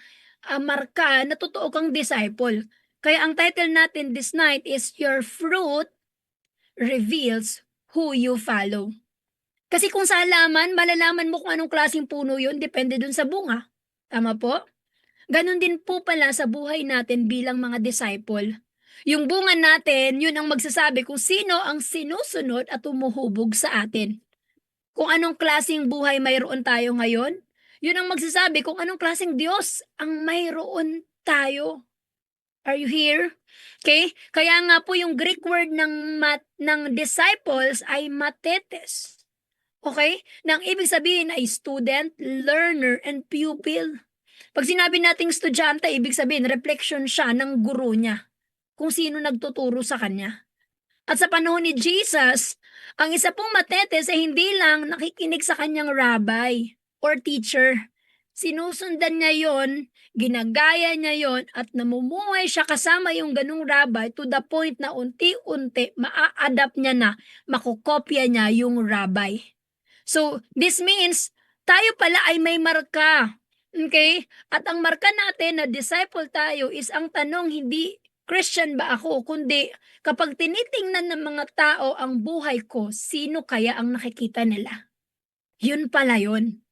marka na totoo kang disciple. Kaya ang title natin this night is Your Fruit Reveals Who You Follow. Kasi kung sa halaman, malalaman mo kung anong klaseng puno yun, depende dun sa bunga. Tama po? Ganon din po pala sa buhay natin bilang mga disciple. Yung bunga natin, yun ang magsasabi kung sino ang sinusunod at umuhubog sa atin. Kung anong klaseng buhay mayroon tayo ngayon, yun ang magsasabi kung anong klaseng Diyos ang mayroon tayo. Are you here? Okay? Kaya nga po yung Greek word ng disciples ay matetes. Okay? Nang ibig sabihin ay student, learner, and pupil. Pag sinabi nating estudyante, ibig sabihin reflection siya ng guro niya. Kung sino nagtuturo sa kanya. At sa panahon ni Jesus, ang isa pong matetes ay hindi lang nakikinig sa kanyang rabbi or teacher. Sinusundan niya yon, ginagaya niya yon, at namumuhay siya kasama yung ganung rabbi to the point na unti-unti maa-adapt niya na, makukopya niya yung rabbi. So, this means, tayo pala ay may marka. Okay? At ang marka natin na disciple tayo is ang tanong, hindi Christian ba ako, kundi kapag tinitingnan ng mga tao ang buhay ko, sino kaya ang nakikita nila? Yun pala yun.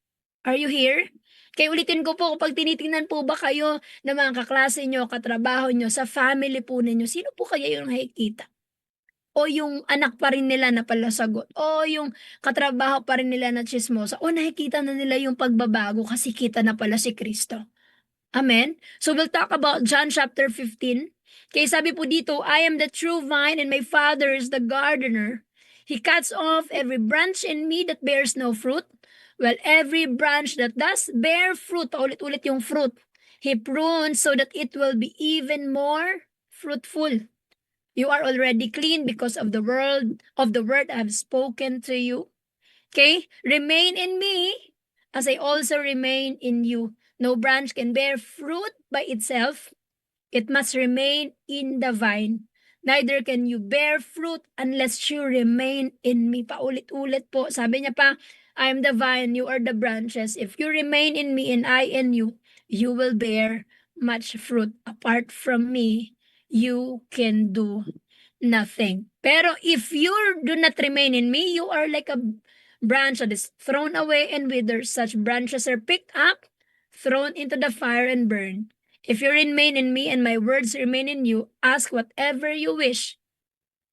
Are you here? Kaya ulitin ko po, kapag tinitingnan po ba kayo ng mga kaklase nyo, katrabaho nyo, sa family po ninyo, sino po kaya yung nakikita? O yung anak pa rin nila na palasagot? O yung katrabaho pa rin nila na chismosa? O nakikita na nila yung pagbabago kasi kita na pala si Kristo? Amen? So we'll talk about John chapter 15. Kaya sabi po dito, I am the true vine and my Father is the gardener. He cuts off every branch in me that bears no fruit, while every branch that does bear fruit, ulit-ulit yung fruit, He prunes so that it will be even more fruitful. You are already clean because of the word I have spoken to you. Okay? Remain in me as I also remain in you. No branch can bear fruit by itself. It must remain in the vine. Neither can you bear fruit unless you remain in me. Paulit-ulit po. Sabi niya pa, I am the vine, you are the branches. If you remain in me and I in you, you will bear much fruit. Apart from me, you can do nothing. Pero if you do not remain in me, you are like a branch that is thrown away and withers. Such branches are picked up, thrown into the fire and burned. If you remain in me and my words remain in you, ask whatever you wish,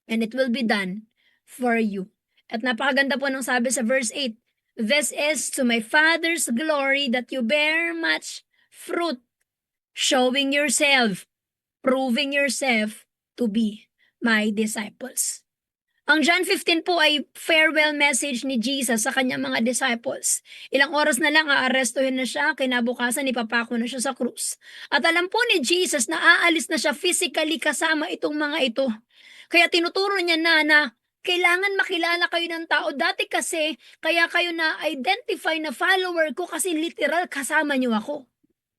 and it will be done for you. At napakaganda po nung sabi sa verse 8, this is to my Father's glory that you bear much fruit, showing yourself, proving yourself to be my disciples. Ang John 15 po ay farewell message ni Jesus sa kanyang mga disciples. Ilang oras na lang aarestuhin na siya, kinabukasan ipapako na siya sa krus. At alam po ni Jesus na aalis na siya physically kasama itong mga ito. Kaya tinuturo niya na kailangan makilala kayo ng tao. Dati kasi, kaya kayo na-identify na follower ko kasi literal kasama niyo ako.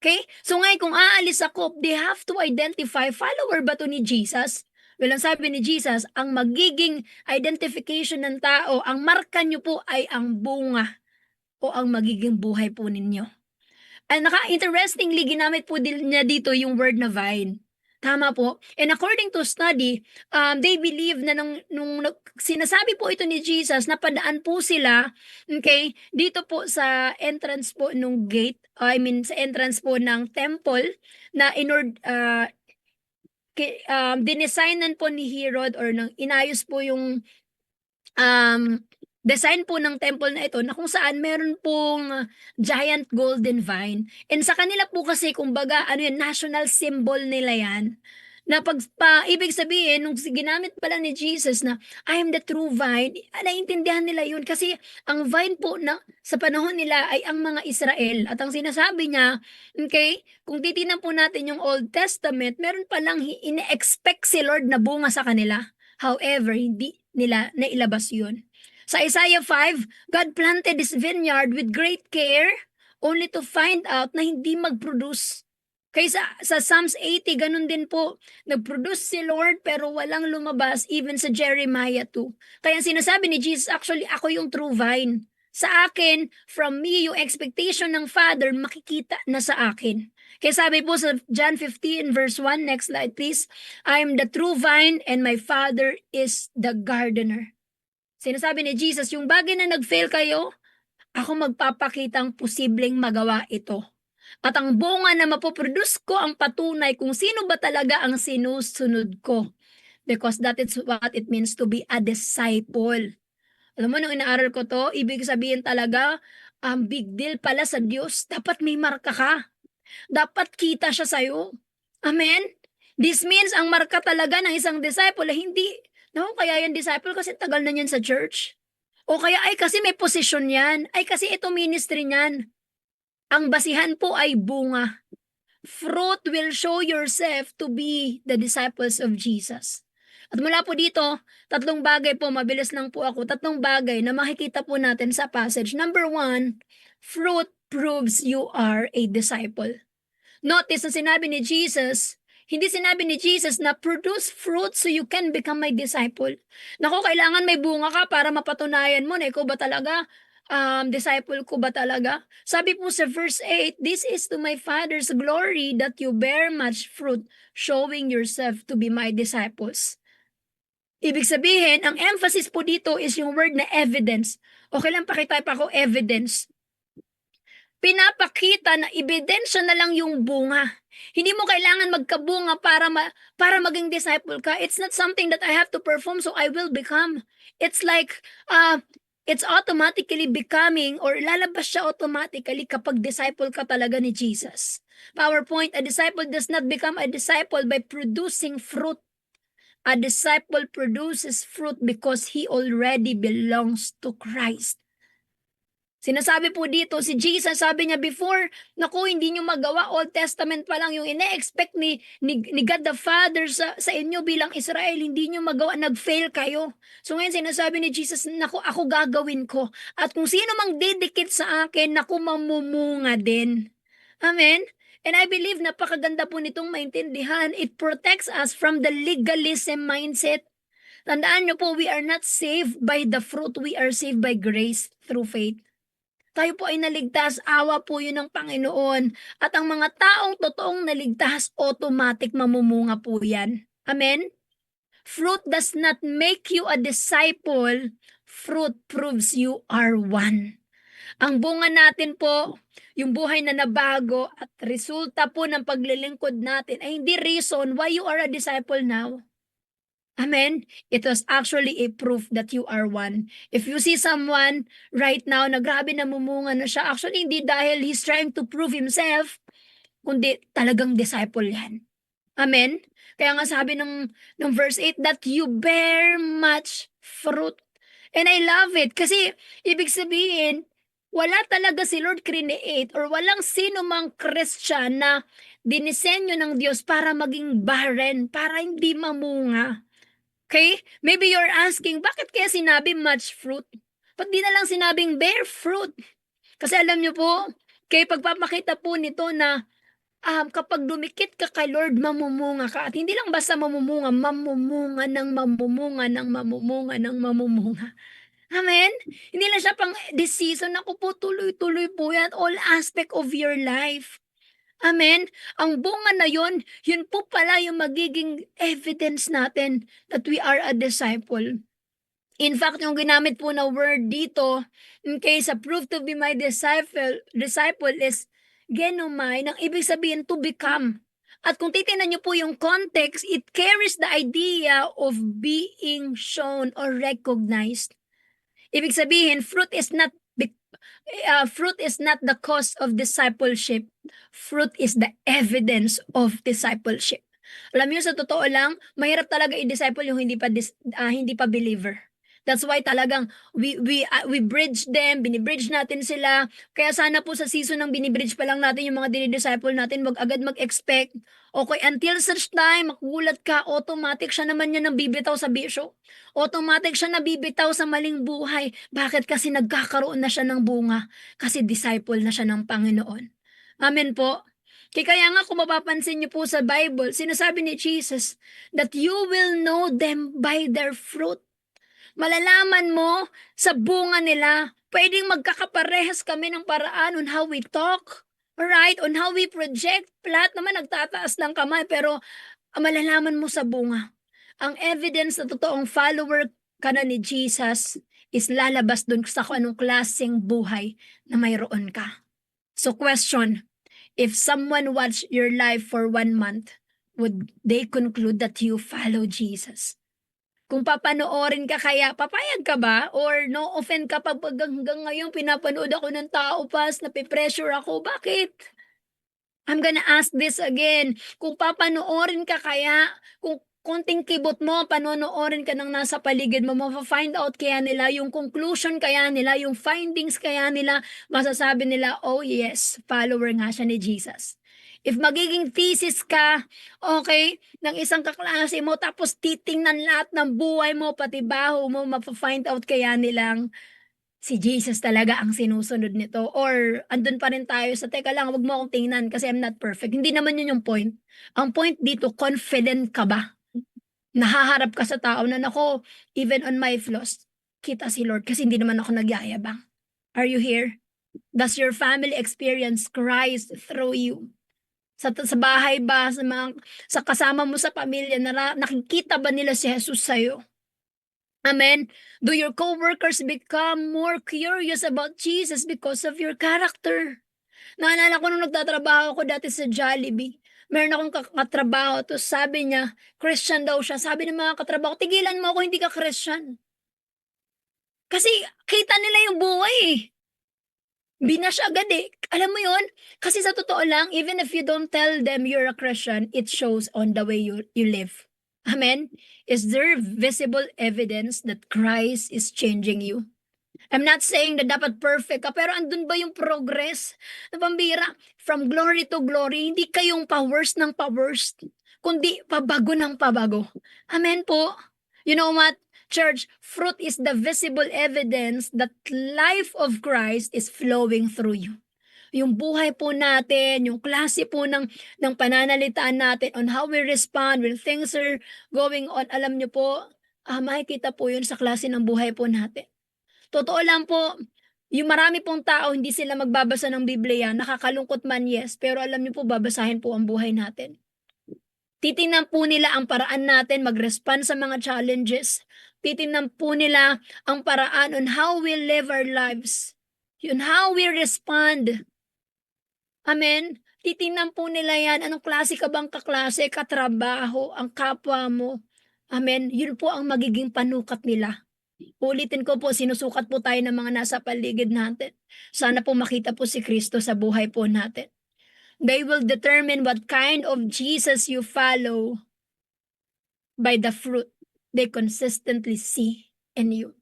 Okay? So ngayon kung aalis ako, they have to identify, follower ba to ni Jesus? Well, ang sabi ni Jesus, ang magiging identification ng tao, ang marka nyo po ay ang bunga o ang magiging buhay po ninyo. And naka-interestingly, ginamit po niya dito yung word na vine. Tama po. And according to study, they believe na nung sinasabi po ito ni Jesus, napadaan po sila, okay, dito po sa entrance po nung gate, sa entrance po ng temple, na dinesignan po ni Herod or inayos po yung design po ng temple na ito na kung saan meron pong giant golden vine. And sa kanila po kasi, kumbaga, ano yun, national symbol nila yan. Na ibig sabihin, nung ginamit pala ni Jesus na, I am the true vine, naiintindihan nila yun. Kasi ang vine po na sa panahon nila ay ang mga Israel. At ang sinasabi niya, okay, kung titignan po natin yung Old Testament, meron palang ine-expect si Lord na bunga sa kanila. However, hindi nila nailabas yun. Sa Isaiah 5, God planted this vineyard with great care only to find out na hindi mag-produce. Kaya sa Psalms 80, ganun din po. Nag-produce si Lord pero walang lumabas even sa Jeremiah 2. Kaya sinasabi ni Jesus, actually, ako yung true vine. Sa akin, from me, yung expectation ng Father, makikita na sa akin. Kaya sabi po sa John 15 verse 1, next slide please, I am the true vine and my Father is the gardener. Sinasabi ni Jesus, yung bagay na nag-fail kayo, ako magpapakitang posibleng magawa ito. At ang bunga na mapoproduce ko ang patunay kung sino ba talaga ang sinusunod ko. Because that is what it means to be a disciple. Alam mo, nung inaaral ko to, ibig sabihin talaga, big deal pala sa Diyos. Dapat may marka ka. Dapat kita siya sa'yo. Amen? This means ang marka talaga ng isang disciple ay hindi, kaya yung disciple kasi tagal na niyan sa church. O kaya ay kasi may posisyon yan. Ay kasi ito ministry niyan. Ang basihan po ay bunga. Fruit will show yourself to be the disciples of Jesus. At mula po dito, 3 bagay po, mabilis lang po ako, 3 bagay na makikita po natin sa passage. Number 1, fruit proves you are a disciple. Notice na sinabi ni Jesus, hindi sinabi ni Jesus na produce fruit so you can become my disciple. Naku, kailangan may bunga ka para mapatunayan mo na ikaw ba talaga, disciple ko ba talaga? Sabi po sa verse 8, this is to my Father's glory that you bear much fruit, showing yourself to be my disciples. Ibig sabihin, ang emphasis po dito is yung word na evidence. Okay lang, pakitype ako, evidence. Pinapakita na ebidensya na lang yung bunga. Hindi mo kailangan magkabunga para maging disciple ka. It's not something that I have to perform so I will become. It's like, it's automatically becoming or lalabas siya automatically kapag disciple ka talaga ni Jesus. PowerPoint, a disciple does not become a disciple by producing fruit. A disciple produces fruit because he already belongs to Christ. Sinasabi po dito, si Jesus, sabi niya before, naku, hindi nyo magawa, Old Testament pa lang yung ine-expect ni God the Father sa inyo bilang Israel, hindi nyo magawa, nag-fail kayo. So ngayon sinasabi ni Jesus, naku, ako gagawin ko. At kung sino mang didikit sa akin, naku, mamumunga din. Amen? And I believe napakaganda po nitong maintindihan. It protects us from the legalism mindset. Tandaan nyo po, we are not saved by the fruit, we are saved by grace through faith. Tayo po ay naligtas, awa po yun ng Panginoon. At ang mga taong totoong naligtas, automatic mamumunga po yan. Amen? Fruit does not make you a disciple. Fruit proves you are one. Ang bunga natin po, yung buhay na nabago at resulta po ng paglilingkod natin ay hindi reason why you are a disciple now. Amen? It was actually a proof that you are one. If you see someone right now na grabe namumunga na siya, actually hindi dahil he's trying to prove himself, kundi talagang disciple yan. Amen? Kaya nga sabi ng verse 8 that you bear much fruit. And I love it kasi ibig sabihin, wala talaga si Lord create or walang sino mang Christian na dinisenyo ng Diyos para maging barren, para hindi mamunga. Okay? Maybe you're asking, bakit kaya sinabi much fruit? Ba't di na lang sinabing bear fruit? Kasi alam nyo po, kaya pagpapakita po nito na kapag dumikit ka kay Lord, mamumunga ka. At hindi lang basta mamumunga, mamumunga ng mamumunga ng mamumunga ng mamumunga. Amen? Hindi lang siya pang this season, ako po tuloy-tuloy po yan, all aspect of your life. Amen? Ang bunga na yun po pala yung magiging evidence natin that we are a disciple. In fact, yung ginamit po na word dito, in case prove to be my disciple is genomai, nang ibig sabihin to become. At kung titingnan niyo po yung context, it carries the idea of being shown or recognized. Ibig sabihin, fruit is not the cause of discipleship. Fruit is the evidence of discipleship. Alam niyo, sa totoo lang, mahirap talaga i-disciple yung hindi pa believer. That's why talagang we bridge them, binibridge natin sila. Kaya sana po sa season ng binibridge pa lang natin yung mga dinidisciple natin, wag agad mag-expect. Okay, until such time, makugulat ka, automatic siya naman yan nabibitaw sa bisyo. Automatic siya nabibitaw sa maling buhay. Bakit? Kasi nagkakaroon na siya ng bunga. Kasi disciple na siya ng Panginoon. Amen po. Kaya nga kung mapapansin niyo po sa Bible, sinasabi ni Jesus that you will know them by their fruit. Malalaman mo sa bunga nila. Pwedeng magkakaparehas kami ng paraan on how we talk, alright? On how we project. Lahat naman nagtataas ng kamay, pero malalaman mo sa bunga. Ang evidence na totoong follower ka na ni Jesus is lalabas dun sa kung anong klaseng buhay na mayroon ka. So question, if someone watched your life for 1 month, would they conclude that you follow Jesus? Kung papanoorin ka kaya, papayag ka ba? Or no offend ka pag hanggang ngayon pinapanood ako ng tao pas, napipressure ako? Bakit? I'm gonna ask this again. Kung papanoorin ka kaya, kung konting kibot mo, panonoorin ka ng nasa paligid mo, mafa-find out kaya nila, yung conclusion kaya nila, yung findings kaya nila, masasabi nila, oh yes, follower nga siya ni Jesus. If magiging thesis ka, okay, ng isang kaklase mo, tapos titingnan lahat ng buhay mo, pati baho mo, mafa-find out kaya nilang si Jesus talaga ang sinusunod nito. Or andun pa rin tayo sa, teka lang, wag mo akong tingnan kasi I'm not perfect. Hindi naman yun yung point. Ang point dito, confident ka ba? Nahaharap ka sa tao na, nako, even on my flaws, kita si Lord kasi hindi naman ako nagyayabang. Are you here? Does your family experience Christ through you? Sa bahay ba, sa kasama mo sa pamilya, nakikita ba nila si Jesus sa'yo? Amen? Do your co-workers become more curious about Jesus because of your character? Naalala ko nung nagtatrabaho ako dati sa Jollibee, meron akong katrabaho, to sabi niya, Christian daw siya. Sabi ng mga katrabaho, tigilan mo ako, hindi ka Christian. Kasi kita nila yung buhay eh. Binash agad eh. Alam mo yun? Kasi sa totoo lang, even if you don't tell them you're a Christian, it shows on the way you live. Amen? Is there visible evidence that Christ is changing you? I'm not saying na dapat perfect ka, pero andun ba yung progress? Na pambira, from glory to glory, hindi kayong pa-worst ng pa-worst, kundi pabago ng pabago. Amen po? You know what? Church, fruit is the visible evidence that life of Christ is flowing through you. Yung buhay po natin, yung klase po ng pananalitaan natin on how we respond when things are going on, alam nyo po, makikita po yun sa klase ng buhay po natin. Totoo lang po, yung marami pong tao, hindi sila magbabasa ng Biblia, nakakalungkot man, yes, pero alam niyo po, babasahin po ang buhay natin. Titingnan po nila ang paraan natin mag-respond sa mga challenges. Titingnan po nila ang paraan on how we live our lives. Yun, how we respond. Amen? Titingnan po nila yan, anong klase ka bang kaklase, katrabaho, ang kapwa mo. Amen? Yun po ang magiging panukat nila. Ulitin ko po, sinusukat po tayo ng mga nasa paligid natin. Sana po makita po si Kristo sa buhay po natin. They will determine what kind of Jesus you follow by the fruit they consistently see in you.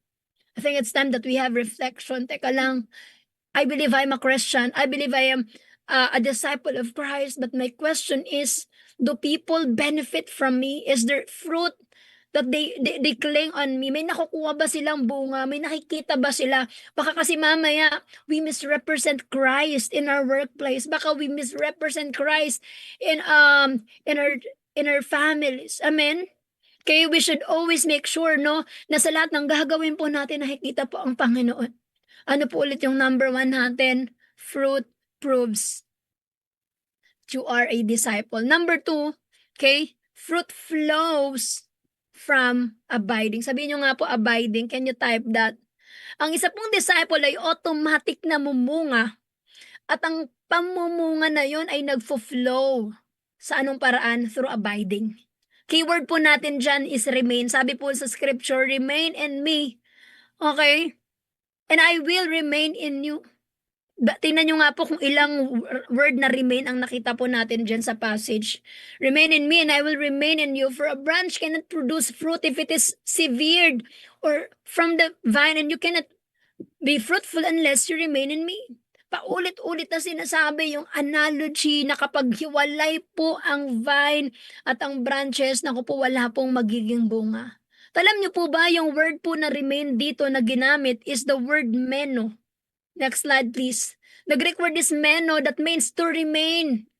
I think it's time that we have reflection. Teka lang, I believe I'm a Christian. I believe I am a disciple of Christ. But my question is, do people benefit from me? Is there fruit that they cling on me? May nakukuha ba silang bunga? May nakikita ba sila? Baka kasi mamaya, we misrepresent Christ in our workplace. Baka we misrepresent Christ in our families. Amen? Kaya we should always make sure, no, na sa lahat ng gagawin po natin, nakikita po ang Panginoon. Ano po ulit yung number 1 natin? Fruit proves you are a disciple. Number 2, okay, fruit flows from abiding. Sabihin nyo nga po, abiding. Can you type that? Ang isa pong disciple ay automatic na mumunga. At ang pamumunga na yon ay nagfo-flow. Sa anong paraan? Through abiding. Keyword po natin dyan is remain. Sabi po sa scripture, remain in me. Okay? and I will remain in you. Tingnan nyo nga po kung ilang word na remain ang nakita po natin dyan sa passage. Remain in me and I will remain in you. For a branch cannot produce fruit if it is severed or from the vine, and you cannot be fruitful unless you remain in me. Paulit-ulit na sinasabi yung analogy na kapag hiwalay po ang vine at ang branches, naku po, wala pong magiging bunga. Alam niyo po ba, yung word po na remain dito na ginamit is the word meno. Next slide, please. The Greek word is meno, that means to remain,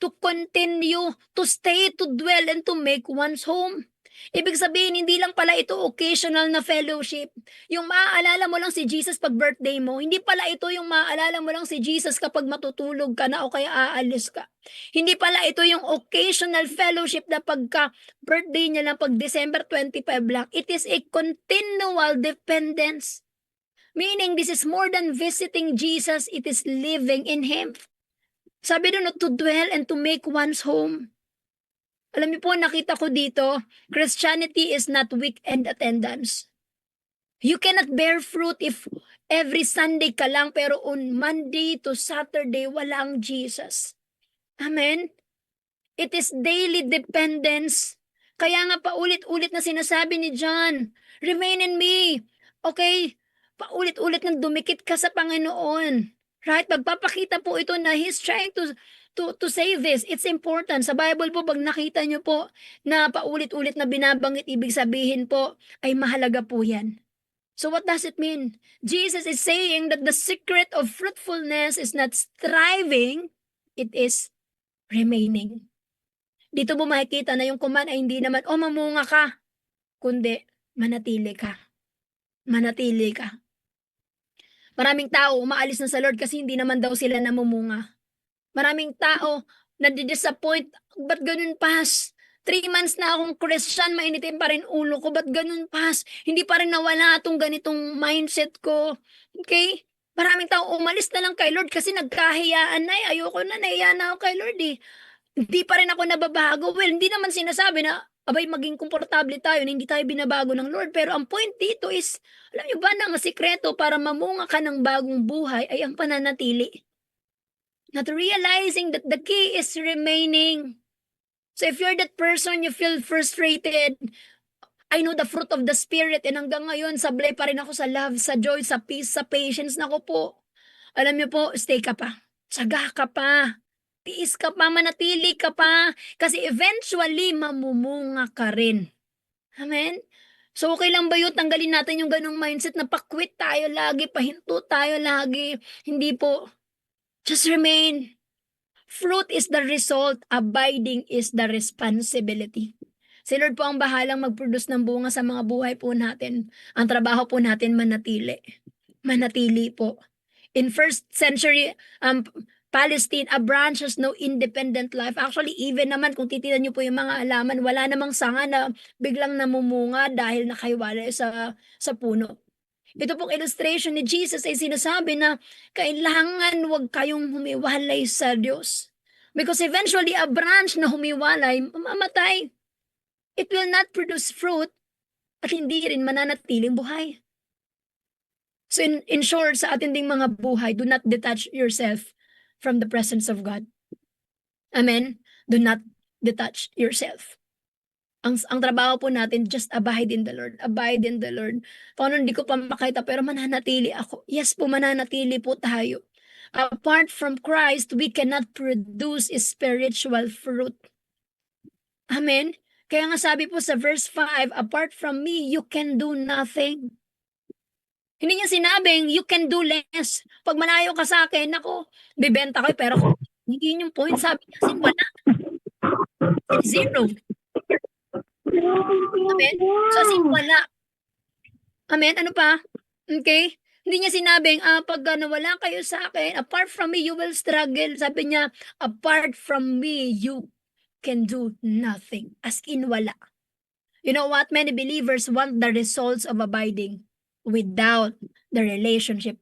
to continue, to stay, to dwell, and to make one's home. Ibig sabihin, hindi lang pala ito occasional na fellowship. Yung maaalala mo lang si Jesus pag birthday mo, hindi pala ito yung maaalala mo lang si Jesus kapag matutulog ka na o kaya aalis ka. Hindi pala ito yung occasional fellowship na pagka birthday niya lang pag December 25 lang. It is a continual dependence. Meaning, this is more than visiting Jesus, it is living in Him. Sabi doon, to dwell and to make one's home. Alam niyo po, nakita ko dito, Christianity is not weekend attendance. You cannot bear fruit if every Sunday ka lang, pero on Monday to Saturday, walang Jesus. Amen? It is daily dependence. Kaya nga paulit-ulit na sinasabi ni John, remain in me. Okay? Paulit-ulit nang dumikit ka sa Panginoon. Right? Magpapakita po ito na He's trying to say this. It's important. Sa Bible po, pag nakita nyo po na paulit-ulit na binabanggit, ibig sabihin po ay mahalaga po yan. So what does it mean? Jesus is saying that the secret of fruitfulness is not striving, it is remaining. Dito mo makikita na yung command ay hindi naman, mamunga ka, kundi manatili ka. Manatili ka. Maraming tao umaalis na sa Lord kasi hindi naman daw sila namumunga. Maraming tao nadi-disappoint, ba't ganun pas? 3 months na akong Christian, mainitin pa rin ulo ko, ba't ganun pas? Hindi pa rin nawala itong ganitong mindset ko. Okay? Maraming tao umalis na lang kay Lord kasi nagkahiyaan na ayoko na, nahiya na ako kay Lord eh. Hindi pa rin ako nababago. Well, hindi naman sinasabi na abay maging komportable tayo na hindi tayo binabago ng Lord. Pero ang point dito is, alam niyo ba na ang sikreto para mamunga ka ng bagong buhay ay ang pananatili. Not realizing that the key is remaining. So if you're that person, you feel frustrated, I know the fruit of the Spirit, and hanggang ngayon, sablay pa rin ako sa love, sa joy, sa peace, sa patience. Nako po, alam niyo po, stay ka pa. Tsaga ka pa. Tiis ka pa, manatili ka pa. Kasi eventually, mamumunga ka rin. Amen? So okay lang ba yun? Tanggalin natin yung ganong mindset na pakwit tayo lagi, pahinto tayo lagi. Hindi po. Just remain. Fruit is the result, abiding is the responsibility. Si Lord po ang bahalang mag-produce ng bunga sa mga buhay po natin. Ang trabaho po natin manatili. Manatili po. In first century Palestine, a branch has no independent life. Actually, even naman kung titignan niyo po yung mga halaman, wala namang sanga na biglang namumunga dahil nakaiwalay sa puno. Ito pong illustration ni Jesus ay sinasabi na kailangan huwag kayong humiwalay sa Diyos. Because eventually, a branch na humiwalay, mamamatay. It will not produce fruit at hindi rin mananatiling buhay. So in short, sa ating ding mga buhay, do not detach yourself from the presence of God. Amen? Do not detach yourself. Ang trabaho po natin, just abide in the Lord. Abide in the Lord. Paano hindi ko pa makita, pero mananatili ako. Yes po, mananatili po tayo. Apart from Christ, we cannot produce spiritual fruit. Amen? Kaya nga sabi po sa verse 5, apart from me, you can do nothing. Hindi niya sinabing, you can do less. Pag malayo ka sa akin, ako, bibenta ko, pero hindi yun yung point. Sabi niya, sin wala. Zero. Amen? So, sin wala. Amen? Ano pa? Okay? Hindi niya sinabing, pag nawala kayo sa akin, apart from me, you will struggle. Sabi niya, apart from me, you can do nothing. As in, wala. You know what? Many believers want the results of abiding without the relationship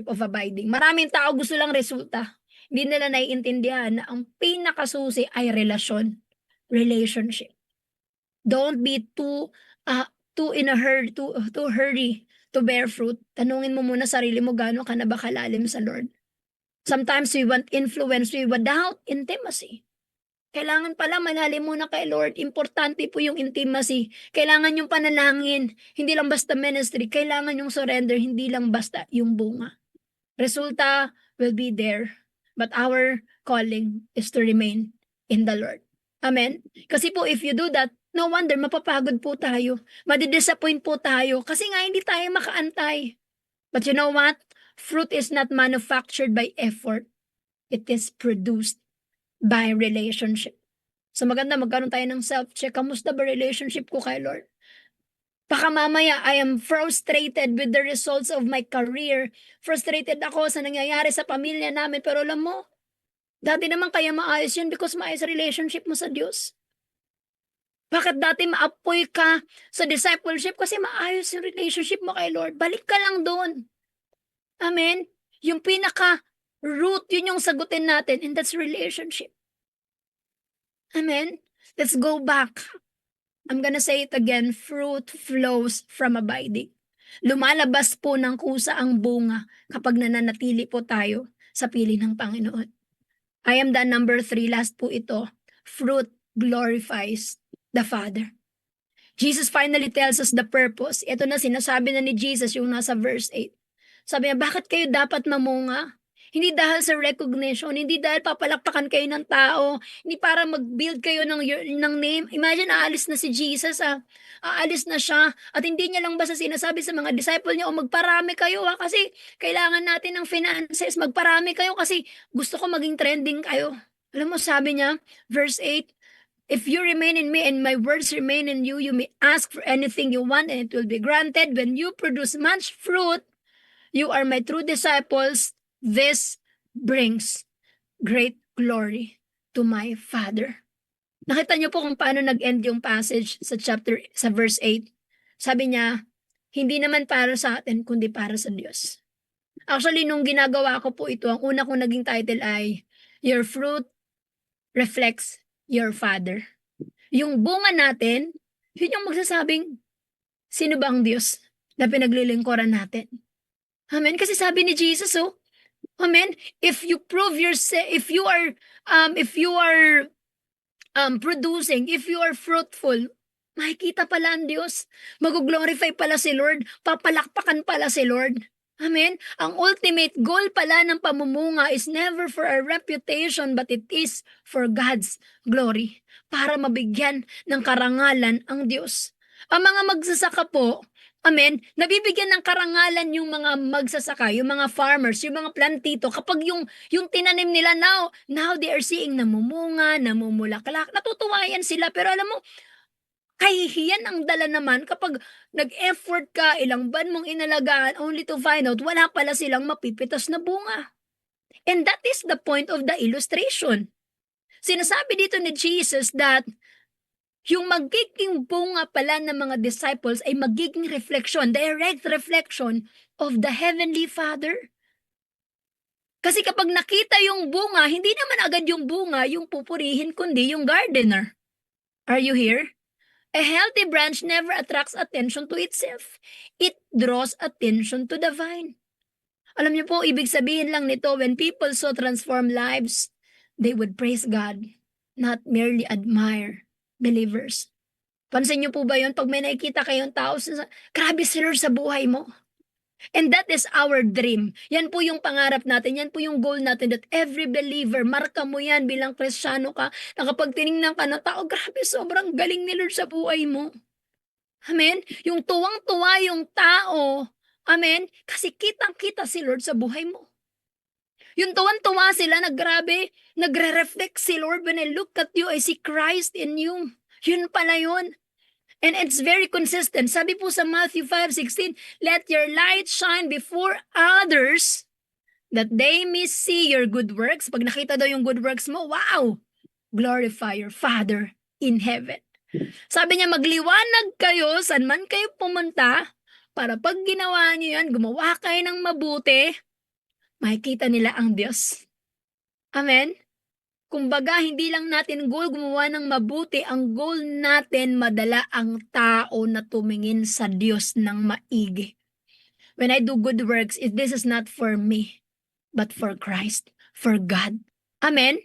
of abiding. Maraming tao gusto lang resulta. Hindi nila naiintindihan na ang pinakasusi ay relationship. Don't be too in a hurry, too hurry to bear fruit, tanungin mo muna sarili mo gaano ka na ba kalalim sa Lord. Sometimes we want influence, we without intimacy. Kailangan pala malalim muna kay Lord. Importante po yung intimacy. Kailangan yung panalangin. Hindi lang basta ministry. Kailangan yung surrender. Hindi lang basta yung bunga. Resulta will be there. But our calling is to remain in the Lord. Amen? Kasi po if you do that, no wonder mapapagod po tayo. Madidisappoint po tayo. Kasi nga hindi tayo makaantay. But you know what? Fruit is not manufactured by effort. It is produced by relationship. So maganda magkaroon tayo ng self-check. Kamusta ba relationship ko kay Lord? Baka mamaya I am frustrated with the results of my career. Frustrated ako sa nangyayari sa pamilya namin. Pero alam mo, dati naman kaya maayos yun because maayos relationship mo sa Diyos. Bakit dati maapoy ka sa discipleship? Kasi maayos yung relationship mo kay Lord. Balik ka lang doon. Amen? Yung pinaka-root, yun yung sagutin natin, and that's relationship. Amen? Let's go back. I'm gonna say it again, fruit flows from abiding. Lumalabas po ng kusa ang bunga kapag nananatili po tayo sa piling ng Panginoon. I am the number 3, last po ito. Fruit glorifies the Father. Jesus finally tells us the purpose. Ito na sinasabi na ni Jesus yung nasa verse 8. Sabi niya, bakit kayo dapat mamunga? Hindi dahil sa recognition, hindi dahil papalakpakan kayo ng tao, hindi para mag-build kayo ng name. Imagine, aalis na si Jesus, aalis na siya, at hindi niya lang basta sinasabi sa mga disciple niya, magparami kayo kasi kailangan natin ng finances, magparami kayo kasi gusto ko maging trending kayo. Alam mo, sabi niya, verse 8, if you remain in me and my words remain in you, you may ask for anything you want and it will be granted. When you produce much fruit, you are my true disciples. This brings great glory to my Father. Nakita niyo po kung paano nag-end yung passage sa verse 8. Sabi niya, hindi naman para sa atin, kundi para sa Diyos. Actually, nung ginagawa ko po ito, ang una kong naging title ay, Your Fruit Reflects Your Father. Yung bunga natin, yun yung magsasabing, sino ba ang Diyos na pinaglilingkuran natin? Amen? Kasi sabi ni Jesus, amen, if you prove yourself, if you are producing, if you are fruitful, makikita pala ang Diyos. Mag-glorify pala si Lord. Papalakpakan pala si Lord. Amen? Ang ultimate goal pala ng pamumunga is never for our reputation, but it is for God's glory. Para mabigyan ng karangalan ang Diyos. Ang mga magsasaka po, amen, nabibigyan ng karangalan yung mga magsasaka, yung mga farmers, yung mga plantito, kapag yung tinanim nila now they are seeing namumunga, namumulaklak, natutuwa yan sila, pero alam mo, kahihiyan ang dala naman kapag nag-effort ka, ilang buwan mong inalagaan, only to find out, wala pala silang mapipitas na bunga. And that is the point of the illustration. Sinasabi dito ni Jesus that yung magiging bunga pala ng mga disciples ay magiging reflection, direct reflection of the Heavenly Father. Kasi kapag nakita yung bunga, hindi naman agad yung bunga yung pupurihin, kundi yung gardener. Are you here? A healthy branch never attracts attention to itself. It draws attention to the vine. Alam niyo po, ibig sabihin lang nito, when people so transform lives, they would praise God, not merely admire believers. Pansin niyo po ba yun? Pag may nakikita kayong tao, grabe sila sa buhay mo. And that is our dream. Yan po yung pangarap natin. Yan po yung goal natin that every believer, marka mo yan bilang Kristiyano ka, na kapag tinignan ka ng tao, grabe, sobrang galing ni Lord sa buhay mo. Amen? Yung tuwang-tuwa yung tao, amen? Kasi kitang-kita si Lord sa buhay mo. Yung tuwan-tuwa sila, grabe, nagre-reflect si Lord. When I look at you, I see Christ in you. Yun pala yun. And it's very consistent. Sabi po sa Matthew 5:16, let your light shine before others that they may see your good works. Pag nakita daw yung good works mo, wow! Glorify your Father in heaven. Sabi niya, magliwanag kayo saan man kayo pumunta para pag ginawa niyo yan, gumawa kayo ng mabuti, makikita nila ang Diyos. Amen? Kumbaga, hindi lang natin goal gumawa ng mabuti, ang goal natin madala ang tao na tumingin sa Diyos ng maigi. when I do good works, this is not for me, but for Christ, for God. Amen?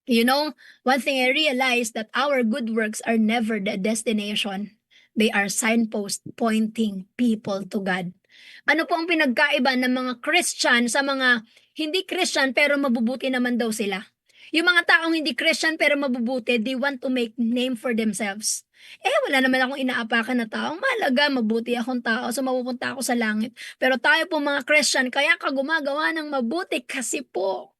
You know, one thing I realized that our good works are never the destination. They are signposts pointing people to God. Ano po ang pinagkaiba ng mga Christian sa mga hindi Christian pero mabubuti naman daw sila? Yung mga taong hindi Christian pero mabubuti, they want to make name for themselves. Wala naman akong inaapakan na taong mahalaga, mabuti akong tao, so mapupunta ako sa langit. Pero tayo po mga Christian, kaya ka gumagawa ng mabuti kasi po,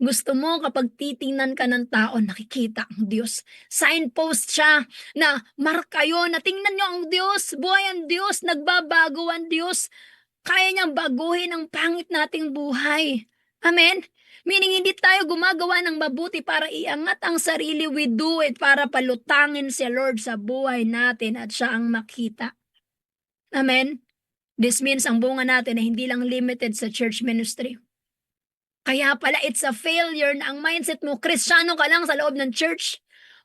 gusto mo kapag titingnan ka ng tao, nakikita ang Diyos. Signpost siya na marka yun, na tingnan nyo ang Diyos, buhay ang Diyos, nagbabago ang Diyos. Kaya niyang baguhin ang pangit nating buhay. Amen? Meaning hindi tayo gumagawa ng mabuti para iangat ang sarili, we do it para palutangin si Lord sa buhay natin at siya ang makita. Amen? This means ang bunga natin ay hindi lang limited sa church ministry. Kaya pala it's a failure na ang mindset mo, Kristiyano ka lang sa loob ng church.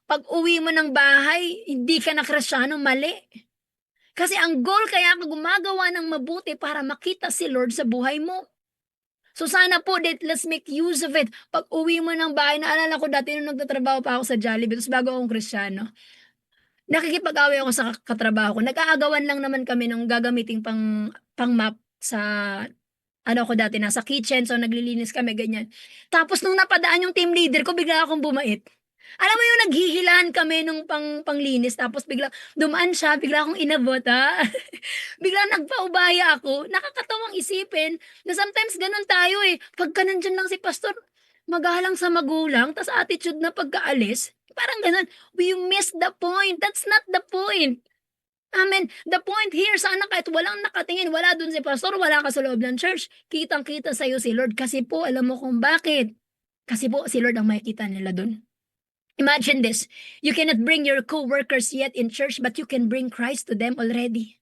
Pag uwi mo ng bahay, hindi ka na Kristiyano, mali. Kasi ang goal kaya ka gumagawa ng mabuti para makita si Lord sa buhay mo. So sana po, let's make use of it. Pag uwi mo ng bahay, naalala ko dati nung nagtatrabaho pa ako sa Jollibee, tapos bago akong Kristiyano, nakikipag-away ako sa katrabaho ko. Nag-aagawan lang naman kami ng gagamiting pang map sa ako dati, nasa kitchen, so naglilinis kami, ganyan. Tapos nung napadaan yung team leader ko, bigla akong bumait. Alam mo yung naghihilahan kami nung panglinis, tapos bigla dumaan siya, bigla akong inabot, ha? Bigla nagpaubaya ako. Nakakatawang isipin na sometimes ganun tayo eh. Pagka nandyan lang si pastor, magalang sa magulang, tas attitude na pagkaalis, parang ganun. We miss the point. That's not the point. Amen. The point here, sana kahit walang nakatingin, wala dun si pastor, wala ka sa loob ng church, kitang-kita sa'yo si Lord. Kasi po, alam mo kung bakit. Kasi po, si Lord ang makikita nila dun. Imagine this. You cannot bring your co-workers yet in church, but you can bring Christ to them already.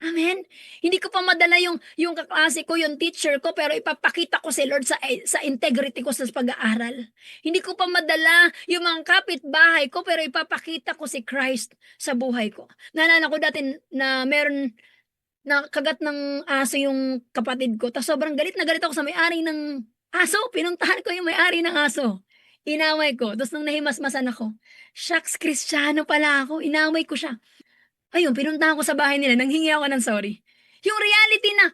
Amen. Hindi ko pa madala yung kaklase ko, yung teacher ko, pero ipapakita ko si Lord sa integrity ko sa pag-aaral. Hindi ko pa madala yung mga kapitbahay ko, pero ipapakita ko si Christ sa buhay ko. Naalala ko dati na meron na kagat ng aso yung kapatid ko. Tapos sobrang galit na galit ako sa may-ari ng aso. Pinuntahan ko yung may-ari ng aso. Inaway ko. Tapos nung nahimasmasan ako, shucks, Kristiyano pala ako. Inaway ko siya. Ayun, pinuntahan ko sa bahay nila, nanghingi ako ng sorry. Yung reality na,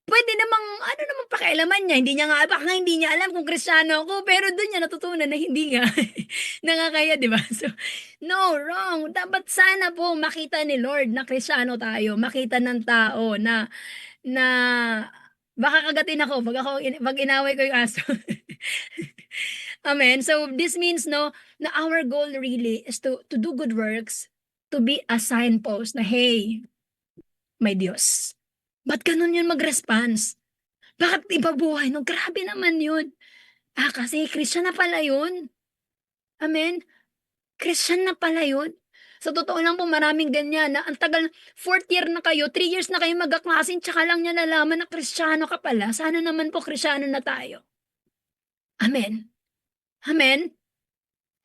pwede namang, namang pakialaman niya, baka nga hindi niya alam kung Kristiyano ako, pero doon niya natutunan na hindi nga. Nakakaya, di ba? So, no, wrong. Dapat sana po makita ni Lord na Kristiyano tayo, makita ng tao na baka kagatin ako pag inaway ko yung aso. Amen. So, this means, no, na our goal really is to do good works, to be a signpost na, hey, may Diyos. Ba't ganun yun mag-response? Bakit iba buhay? No, grabe naman yun. Kasi Christian na pala yun. Amen? Christian na pala yun. Sa totoo lang po, maraming ganyan na ang tagal, 4th year na kayo, 3 years na kayo magkaklasin, tsaka lang niya nalaman na Kristiyano ka pala. Sana naman po Kristiyano na tayo. Amen? Amen?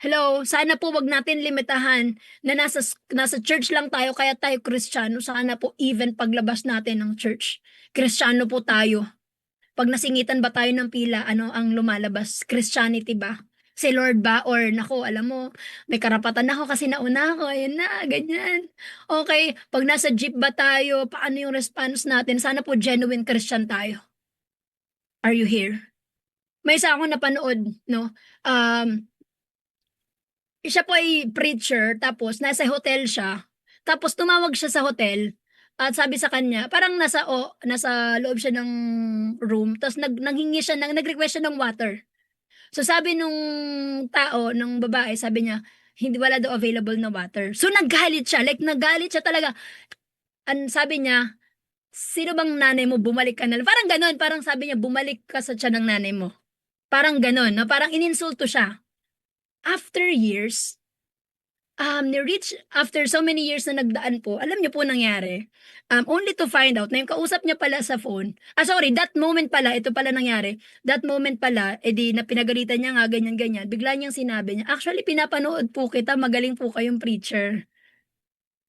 Hello, sana po wag natin limitahan na nasa church lang tayo kaya tayo Kristiyano. Sana po even paglabas natin ng church, Kristiyano po tayo. Pag nasingitan ba tayo ng pila, ano ang lumalabas? Christianity ba? Si Lord ba? Or nako, alam mo, may karapatan ako kasi nauna ako. Ayun na, ganyan. Okay, pag nasa jeep ba tayo, paano yung response natin? Sana po genuine Christian tayo. Are you here? May isa akong napanood, no? Siya po ay preacher, tapos nasa hotel siya. Tapos tumawag siya sa hotel at sabi sa kanya, parang nasa loob siya ng room, tapos nag-request siya ng water. So sabi nung tao, nung babae, sabi niya, hindi wala daw available na water. So nagalit siya, nagalit siya talaga. Sabi niya, sino bang nanay mo, bumalik ka na. Parang ganon, parang sabi niya, bumalik ka sa tiyan ng nanay mo. Parang ganon, no? Parang ininsulto siya. After years, after so many years na nagdaan po, alam niyo po nangyari, only to find out na yung kausap niya pala sa phone, that moment pala, ito pala nangyari, that moment pala, edi na pinagalitan niya nga, ganyan-ganyan, bigla niyang sinabi niya, actually pinapanood po kita, magaling po kayong preacher.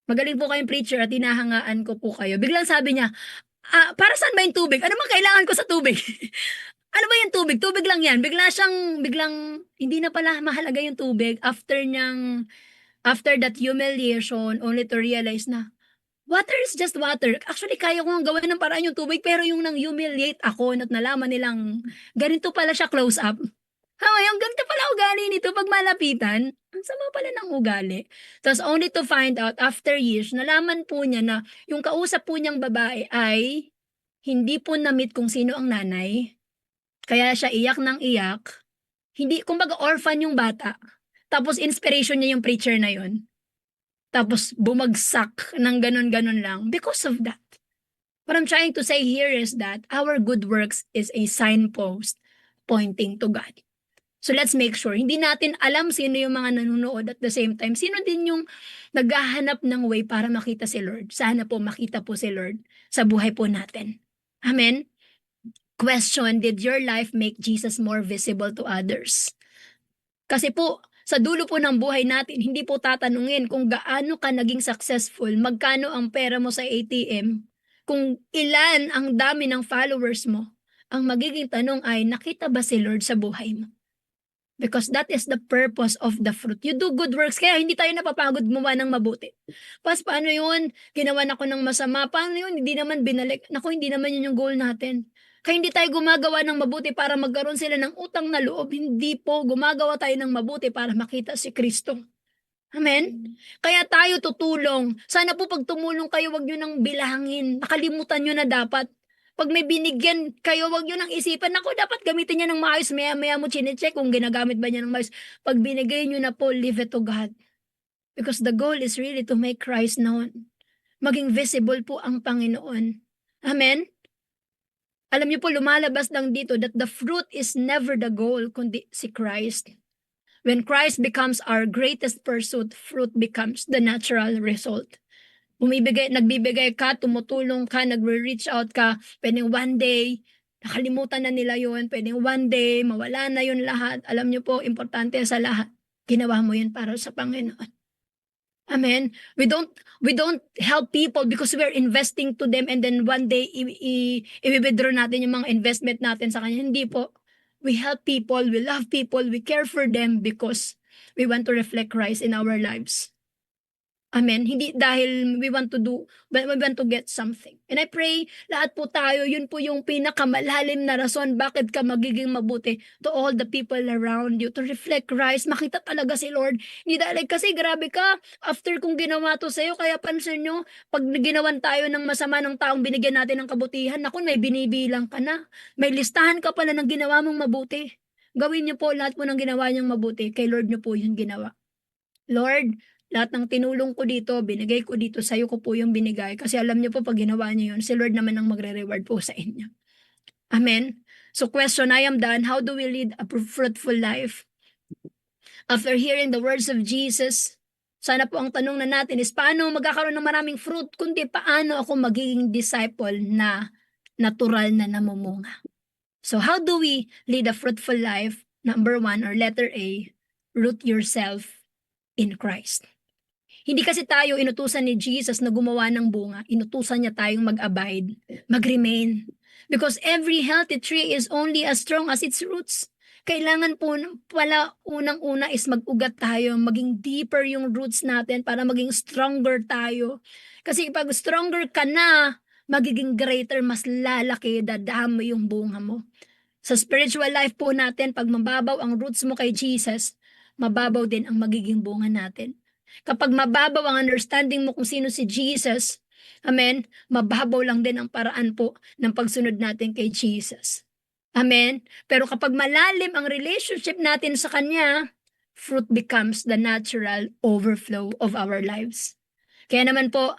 Magaling po kayong preacher at hinahangaan ko po kayo. Biglang sabi niya, para saan ba yung tubig? Ano bang kailangan ko sa tubig? Ano ba yung tubig? Tubig lang yan. Biglang, hindi na pala mahalaga yung tubig after that humiliation, only to realize na, water is just water. Actually, kaya ko nga gawin ng paraan yung tubig, pero yung nang humiliate ako at nalaman nilang ganito pala siya close up. Yung ganito pala ugali nito pag malapitan. Ang sama pala ng ugali. Tapos only to find out after years, nalaman po niya na yung kausap po niyang babae ay hindi po na-meet kung sino ang nanay. Kaya siya iyak ng iyak. Hindi, kumbaga orphan yung bata. Tapos inspiration niya yung preacher na yun. Tapos bumagsak ng ganun-ganun lang because of that. What I'm trying to say here is that our good works is a signpost pointing to God. So let's make sure, hindi natin alam sino yung mga nanonood at the same time. Sino din yung naghahanap ng way para makita si Lord. Sana po makita po si Lord sa buhay po natin. Amen? Question, did your life make Jesus more visible to others? Kasi po, sa dulo po ng buhay natin, hindi po tatanungin kung gaano ka naging successful, magkano ang pera mo sa ATM, kung ilan ang dami ng followers mo. Ang magiging tanong ay, nakita ba si Lord sa buhay mo? Because that is the purpose of the fruit. You do good works, kaya hindi tayo napapagod gumawa ng mabuti. Paano yun? Ginawa na ko ng masama. Paano yun? Hindi naman binalik. Naku, hindi naman yun yung goal natin. Kaya hindi tayo gumagawa ng mabuti para magkaroon sila ng utang na loob. Hindi po. Gumagawa tayo ng mabuti para makita si Kristo. Amen? Kaya tayo tutulong. Sana po pag tumulong kayo, wag nyo nang bilangin. Nakalimutan nyo na dapat. Pag may binigyan kayo, wag nyo nang isipan. Ako, dapat gamitin niya ng maayos. Maya-maya mo chinecheck kung ginagamit ba niya ng maayos. Pag binigay nyo na po, leave it to God. Because the goal is really to make Christ known. Maging visible po ang Panginoon. Amen? Alam niyo po, lumalabas lang dito that the fruit is never the goal, kundi si Christ. When Christ becomes our greatest pursuit, fruit becomes the natural result. Nagbibigay ka, tumutulong ka, nagre-reach out ka, pwedeng one day, nakalimutan na nila yun, pwedeng one day, mawala na yun lahat. Alam niyo po, importante sa lahat, ginawa mo yun para sa Panginoon. Amen. We don't help people because we're investing to them and then one day i-withdraw natin yung mga investment natin sa kanya. Hindi po. We help people, we love people, we care for them because we want to reflect Christ in our lives. Amen. Hindi dahil we want to get something. And I pray, lahat po tayo, yun po yung pinakamalalim na rason bakit ka magiging mabuti to all the people around you, to reflect Christ, makita talaga si Lord. Hindi dahil, kasi grabe ka, after kung ginawa to sa'yo, kaya pansin nyo, pag ginawan tayo ng masama ng taong binigyan natin ng kabutihan, naku, may binibilang ka na. May listahan ka pala ng ginawa mong mabuti. Gawin nyo po lahat po ng ginawa niyong mabuti, kay Lord nyo po yung ginawa. Lord, lahat ng tinulong ko dito, binigay ko dito, sa'yo ko po yung binigay. Kasi alam niyo po, pag ginawa niyo yun, si Lord naman ang magre-reward po sa inyo. Amen? So question, I am done. How do we lead a fruitful life? After hearing the words of Jesus, sana po ang tanong na natin is, paano magkakaroon ng maraming fruit? Kundi paano ako magiging disciple na natural na namumunga? So how do we lead a fruitful life? Number 1, or letter A, root yourself in Christ. Hindi kasi tayo inutusan ni Jesus na gumawa ng bunga. Inutusan niya tayong mag-abide, mag-remain. Because every healthy tree is only as strong as its roots. Kailangan po pala unang-una is mag-ugat tayo, maging deeper yung roots natin para maging stronger tayo. Kasi pag stronger ka na, magiging greater, mas lalaki, dadami yung bunga mo. Sa spiritual life po natin, pag mababaw ang roots mo kay Jesus, mababaw din ang magiging bunga natin. Kapag mababaw ang understanding mo kung sino si Jesus, amen, mababaw lang din ang paraan po ng pagsunod natin kay Jesus. Amen? Pero kapag malalim ang relationship natin sa Kanya, fruit becomes the natural overflow of our lives. Kaya naman po,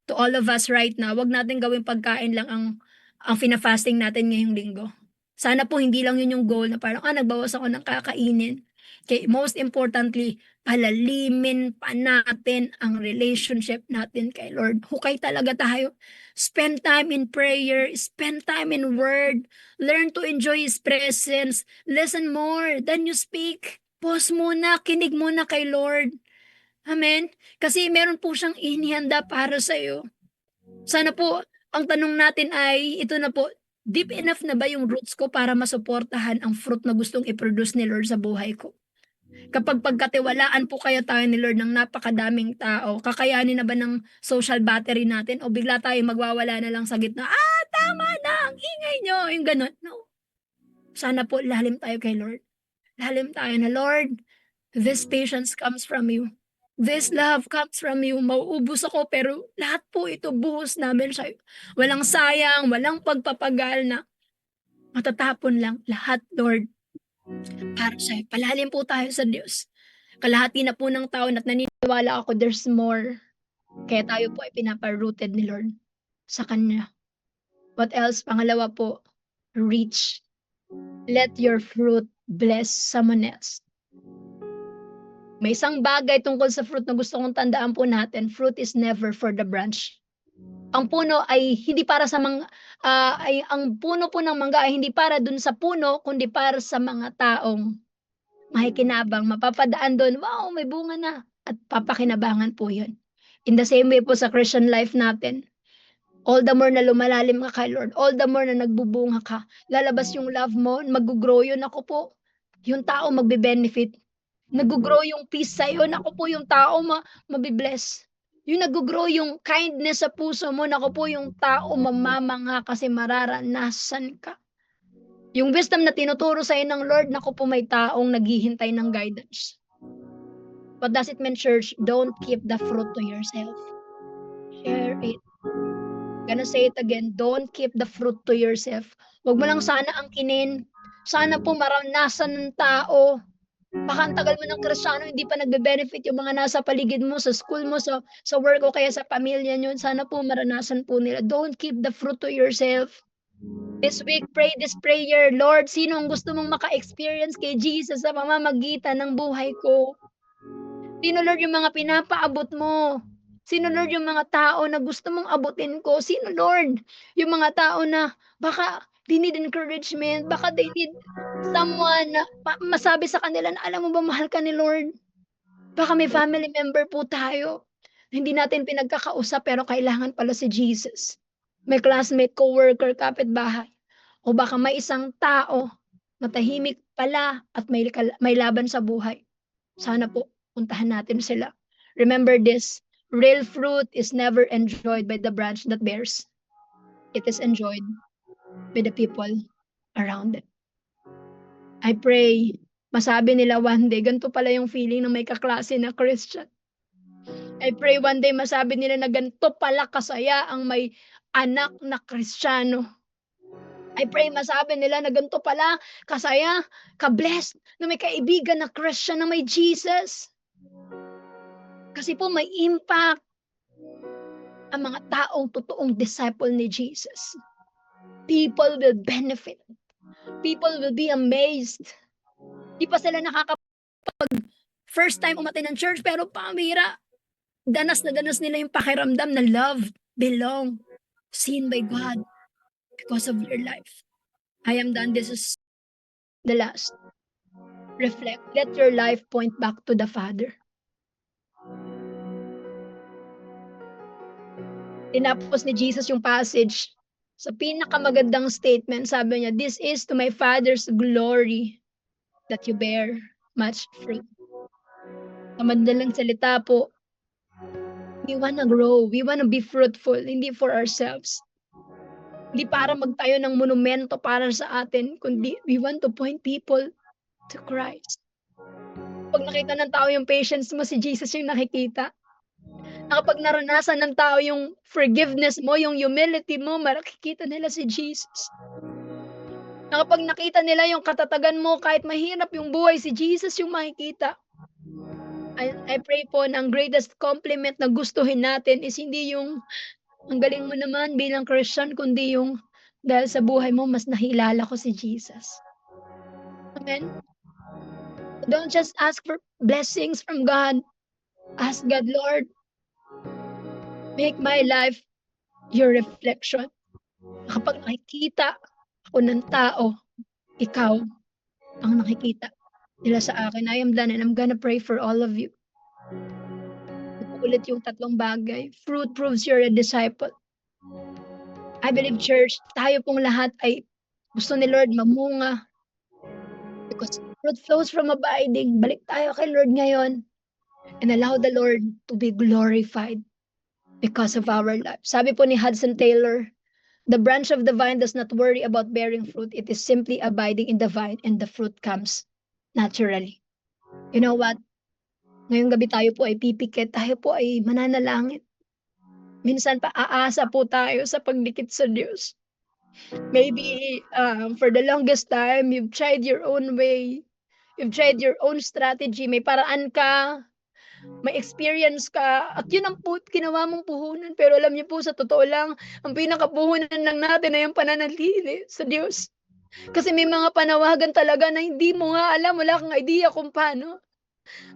to all of us right now, wag natin gawing pagkain lang ang fina-fasting natin ngayong linggo. Sana po hindi lang yun yung goal na parang, nagbawas ako ng kakainin. Okay, most importantly, palalimin pa natin ang relationship natin kay Lord. Hukay talaga tayo. Spend time in prayer, spend time in word, learn to enjoy His presence, listen more than you speak. Pause muna, kinig muna kay Lord. Amen? Kasi meron po siyang inihanda para sa iyo. Sana po, Ang tanong natin ay, ito na po, deep enough na ba yung roots ko para masuportahan ang fruit na gustong i-produce ni Lord sa buhay ko? Kapag pagkatiwalaan po kaya tayo ni Lord ng napakadaming tao, kakayanin na ba ng social battery natin o bigla tayo magwawala na lang sa gitna, tama na, ang ingay nyo, yung ganun. No. Sana po lalim tayo kay Lord. Lalim tayo na, Lord, this patience comes from you. This love comes from you. Mauubos ako pero lahat po ito buhos namin sa'yo. Walang sayang, walang pagpapagal na matatapon lang. Lahat, Lord, para sa'yo. Palalim po tayo sa Diyos. Kalahati na po ng taon at naniniwala ako there's more. Kaya tayo po ay pinapa-rooted ni Lord sa Kanya. What else? Pangalawa po, reach. Let your fruit bless someone else. May isang bagay tungkol sa fruit na gusto kong tandaan po natin. Fruit is never for the branch. Ang puno ay hindi para sa ang puno po ng mangga ay hindi para dun sa puno, kundi para sa mga taong makikinabang, mapapadaan doon, wow, may bunga na. At papakinabangan po yun. In the same way po sa Christian life natin, all the more na lumalalim ka kay Lord, all the more na nagbubunga ka, lalabas yung love mo, mag-grow yun. Ako po, yung tao magbe-benefit. Nag-grow yung peace sa'yo, naku po yung tao mabibless. Yung nag-grow yung kindness sa puso mo, naku po yung tao mamamanga kasi mararanasan ka. Yung wisdom na tinuturo sa'yo ng Lord, naku po may taong naghihintay ng guidance. What does it mean, church? Don't keep the fruit to yourself. Share it. Gonna say it again, don't keep the fruit to yourself. Huwag mo lang sana angkinin. Sana po maranasan ng tao. Baka ang tagal mo ng Kristiyano, hindi pa nagbe-benefit yung mga nasa paligid mo, sa school mo, sa work o kaya sa pamilya nyo. Sana po maranasan po nila. Don't keep the fruit to yourself. This week, pray this prayer. Lord, sino ang gusto mong maka-experience kay Jesus sa pamamagitan ng buhay ko? Sino, Lord, yung mga pinapaabot mo? Sino, Lord, yung mga tao na gusto mong abutin ko? Sino, Lord, yung mga tao na baka they need encouragement, baka they need someone na masabi sa kanila na alam mo ba mahal ka ni Lord? Baka may family member po tayo na hindi natin pinagkakausap pero kailangan pala si Jesus. May classmate, co-worker, kapitbahay. O baka may isang tao na tahimik pala at may laban sa buhay. Sana po puntahan natin sila. Remember this, real fruit is never enjoyed by the branch that bears. It is enjoyed by the people around it. I pray, masabi nila one day, ganito pala yung feeling ng may kaklase na Christian. I pray one day masabi nila na ganito pala kasaya ang may anak na Kristiyano. I pray masabi nila na ganito pala kasaya, ka-blessed, na may kaibigan na Christian na may Jesus. Kasi po may impact ang mga taong totoong disciple ni Jesus. People will benefit. People will be amazed. Di pa sila first time umattend ng church, pero pamira. Danas na danas nila yung pakiramdam na love, belong, seen by God because of your life. I am done. This is the last. Reflect. Let your life point back to the Father. Tinapos ni Jesus yung passage sa pinakamagandang statement. Sabi niya, this is to my Father's glory that you bear much fruit. Sa madalang salita po, we wanna grow, we wanna be fruitful, hindi for ourselves. Hindi para magtayo ng monumento para sa atin, kundi we want to point people to Christ. Pag nakita ng tao yung patience mo, si Jesus yung nakikita. Kapag naranasan ng tao yung forgiveness mo, yung humility mo, makikita nila si Jesus. Kapag nakita nila yung katatagan mo, kahit mahirap yung buhay, si Jesus yung makikita. I pray po na ang greatest compliment na gustuhin natin is hindi yung ang galing mo naman bilang Christian, kundi yung dahil sa buhay mo, mas nahilala ko si Jesus. Amen? Don't just ask for blessings from God. Ask God, Lord, make my life your reflection. Kapag nakikita ako ng tao, ikaw ang nakikita nila sa akin. I am done and I'm gonna pray for all of you. Ulit yung tatlong bagay. Fruit proves you're a disciple. I believe, church, tayo pong lahat ay gusto ni Lord mamunga because fruit flows from abiding. Balik tayo kay Lord ngayon and allow the Lord to be glorified because of our life. Sabi po ni Hudson Taylor, the branch of the vine does not worry about bearing fruit. It is simply abiding in the vine and the fruit comes naturally. You know what? Ngayong gabi tayo po ay pipikit, tayo po ay mananalangin. Minsan pa aasa po tayo sa pagdikit sa Diyos. Maybe for the longest time, you've tried your own way. You've tried your own strategy. May paraan ka, may experience ka, at yun ang ginawa mong puhunan. Pero alam niyo po, sa totoo lang, ang pinakapuhunan lang natin ay ang pananalili sa Diyos. Kasi may mga panawagan talaga na hindi mo nga alam, wala kang idea kung paano.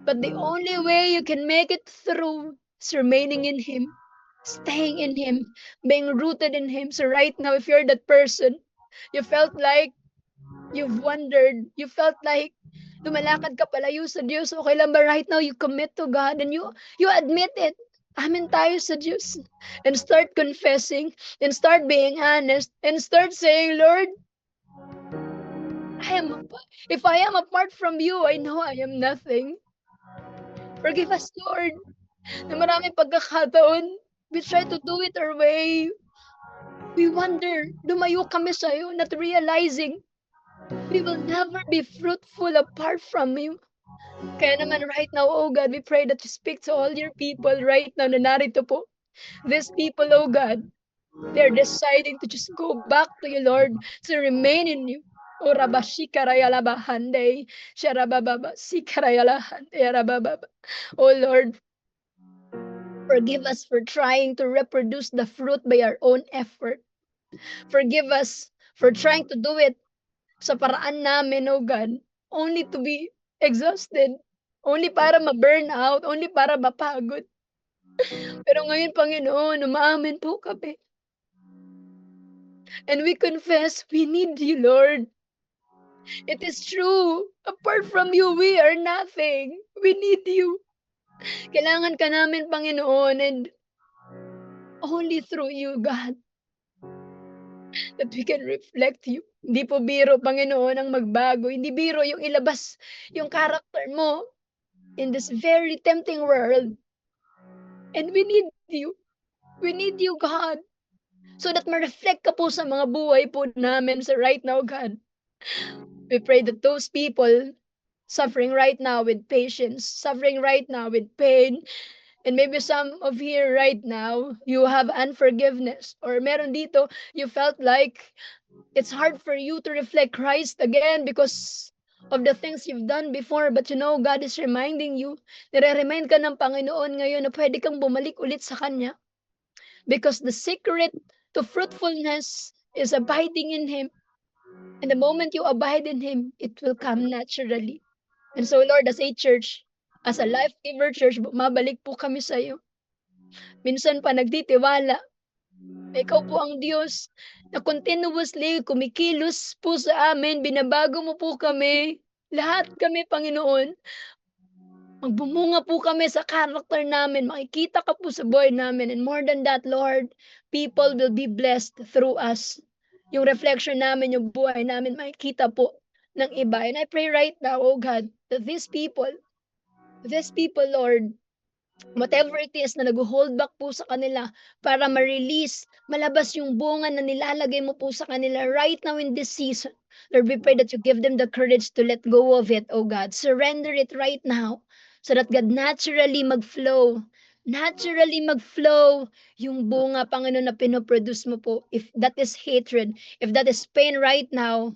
But the only way you can make it through is remaining in Him, staying in Him, being rooted in Him. So right now, if you're that person, you felt like you've wandered, you felt like lumalakad ka palayo sa Diyos, okay lang ba right now you commit to God and you admit it. Amin tayo sa Diyos. And start confessing, and start being honest, and start saying, Lord, if I am apart from you, I know I am nothing. Forgive us, Lord, na maraming pagkakataon, we try to do it our way. We wonder, lumayo kami sa'yo, not realizing we will never be fruitful apart from you. Kaya naman right now, oh God, we pray that you speak to all your people right now na narito po. These people, oh God, they're deciding to just go back to you, Lord, to remain in you. O rabashikarayalabahande, sharabababa, sikarayalahande, yarabababa. Oh Lord, forgive us for trying to reproduce the fruit by our own effort. Forgive us for trying to do it sa paraan namin, oh God, only to be exhausted, only para ma-burn out, only para mapagod. Pero ngayon, Panginoon, umaamin po kami. And we confess, we need you, Lord. It is true. Apart from you, we are nothing. We need you. Kailangan ka namin, Panginoon, and only through you, God, that we can reflect you. Hindi po biro, Panginoon, ang magbago. Hindi biro yung ilabas yung character mo in this very tempting world. And we need you. We need you, God. So that ma-reflect ka po sa mga buhay po namin sa right now, God. We pray that those people suffering right now with patience, suffering right now with pain, and maybe some of here right now, you have unforgiveness. Or meron dito, you felt like it's hard for you to reflect Christ again because of the things you've done before. But you know, God is reminding you, nire-remind ka ng Panginoon ngayon na pwede kang bumalik ulit sa Kanya. Because the secret to fruitfulness is abiding in Him. And the moment you abide in Him, it will come naturally. And so, Lord, as a church, as a Life Giver Church, bumabalik po kami sa iyo. Minsan pa nagtitiwala. Ikaw po ang Diyos na continuously kumikilos po sa amin. Binabago mo po kami. Lahat kami, Panginoon. Magbumunga po kami sa character namin. Makikita ka po sa buhay namin. And more than that, Lord, people will be blessed through us. Yung reflection namin, yung buhay namin, makikita po ng iba. And I pray right now, oh God, that these people, Lord, whatever it is na nag-hold back po sa kanila para ma-release, malabas yung bunga na nilalagay mo po sa kanila right now in this season. Lord, we pray that you give them the courage to let go of it, oh God. Surrender it right now so that God naturally mag-flow yung bunga, Panginoon, na pinoproduce mo po. If that is hatred, if that is pain right now,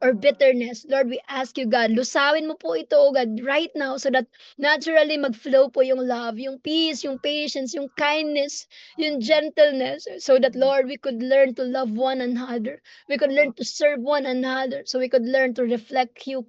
or bitterness, Lord, we ask you, God, lusawin mo po ito, oh God, right now, so that naturally mag-flow po yung love, yung peace, yung patience, yung kindness, yung gentleness, so that, Lord, we could learn to love one another. We could learn to serve one another, so we could learn to reflect you,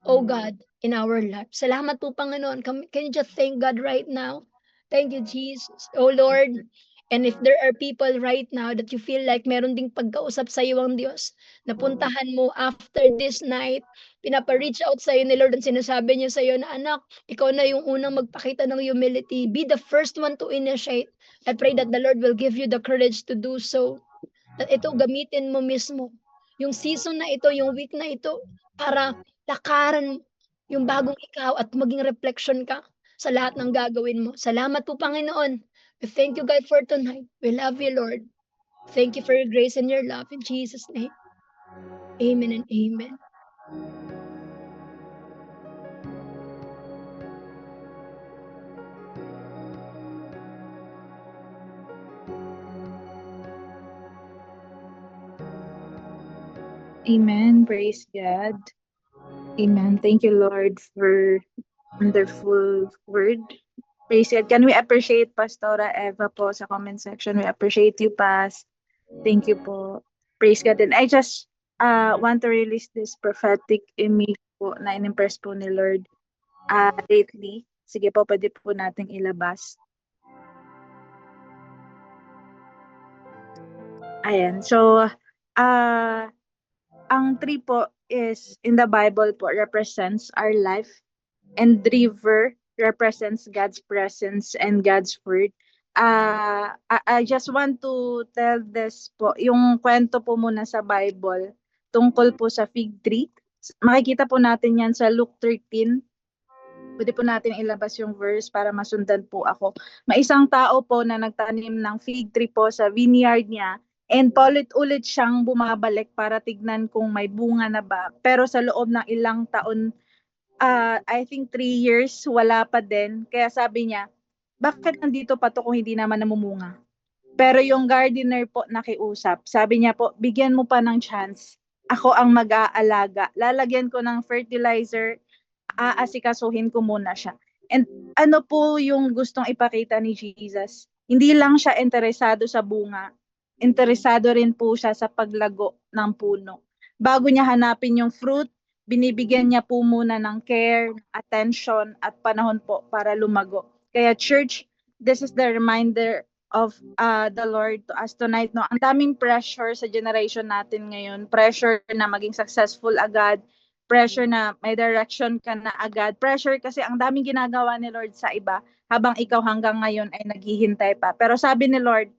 oh God, in our life. Salamat po, Panginoon. Can you just thank God right now? Thank you, Jesus. Oh, Lord, and if there are people right now that you feel like meron ding pagkausap sa iyo ang Diyos, napuntahan mo after this night, pinapa-reach out sa iyo ni Lord, and sinasabi niya sa iyo na, anak, ikaw na yung unang magpakita ng humility. Be the first one to initiate. I pray that the Lord will give you the courage to do so. At ito, gamitin mo mismo yung season na ito, yung week na ito, para lakaran yung bagong ikaw at maging reflection ka sa lahat ng gagawin mo. Salamat po, Panginoon. We thank you, God, for tonight. We love you, Lord. Thank you for your grace and your love. In Jesus' name, amen and amen. Amen. Praise God. Amen. Thank you, Lord, for wonderful word. Praise God. Can we appreciate Pastora Eva po sa comment section? We appreciate you, Pas. Thank you po. Praise God. And I just want to release this prophetic image po na in-impress po ni Lord lately. Sige po, pwede po nating ilabas. Ayan. So, ang tree po is, in the Bible po, represents our life. And river represents God's presence and God's word. I just want to tell this po, yung kwento po muna sa Bible tungkol po sa fig tree. Makikita po natin yan sa Luke 13. Pwede po natin ilabas yung verse para masundan po ako. May isang tao po na nagtanim ng fig tree po sa vineyard niya, and paulit-ulit siyang bumabalik para tignan kung may bunga na ba. Pero sa loob ng ilang taon, I think 3 years, wala pa din. Kaya sabi niya, bakit nandito pa to kung hindi naman namumunga? Pero yung gardener po nakiusap, sabi niya po, bigyan mo pa ng chance. Ako ang mag-aalaga. Lalagyan ko ng fertilizer, aasikasuhin ko muna siya. And ano po yung gustong ipakita ni Jesus? Hindi lang siya interesado sa bunga, interesado rin po siya sa paglago ng puno. Bago niya hanapin yung fruit, binibigyan niya po muna ng care, attention, at panahon po para lumago. Kaya church, this is the reminder of the Lord to us tonight. No? Ang daming pressure sa generation natin ngayon. Pressure na maging successful agad. Pressure na may direction ka na agad. Pressure kasi ang daming ginagawa ni Lord sa iba habang ikaw hanggang ngayon ay naghihintay pa. Pero sabi ni Lord,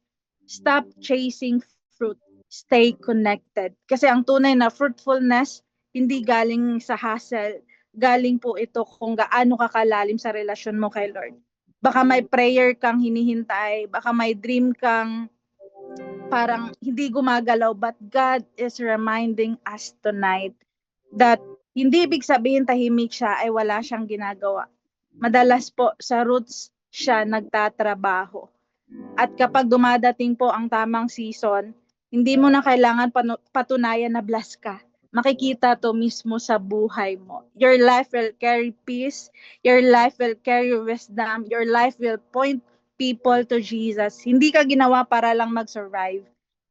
stop chasing fruit. Stay connected. Kasi ang tunay na fruitfulness, hindi galing sa hustle. Galing po ito kung gaano ka kalalim sa relasyon mo kay Lord. Baka may prayer kang hinihintay, baka may dream kang parang hindi gumagalaw, but God is reminding us tonight that hindi ibig sabihin tahimik siya ay wala siyang ginagawa. Madalas po sa roots siya nagtatrabaho. At kapag dumadating po ang tamang season, hindi mo na kailangan patunayan na blessed ka. Makikita to mismo sa buhay mo. Your life will carry peace. Your life will carry wisdom. Your life will point people to Jesus. Hindi ka ginawa para lang mag-survive.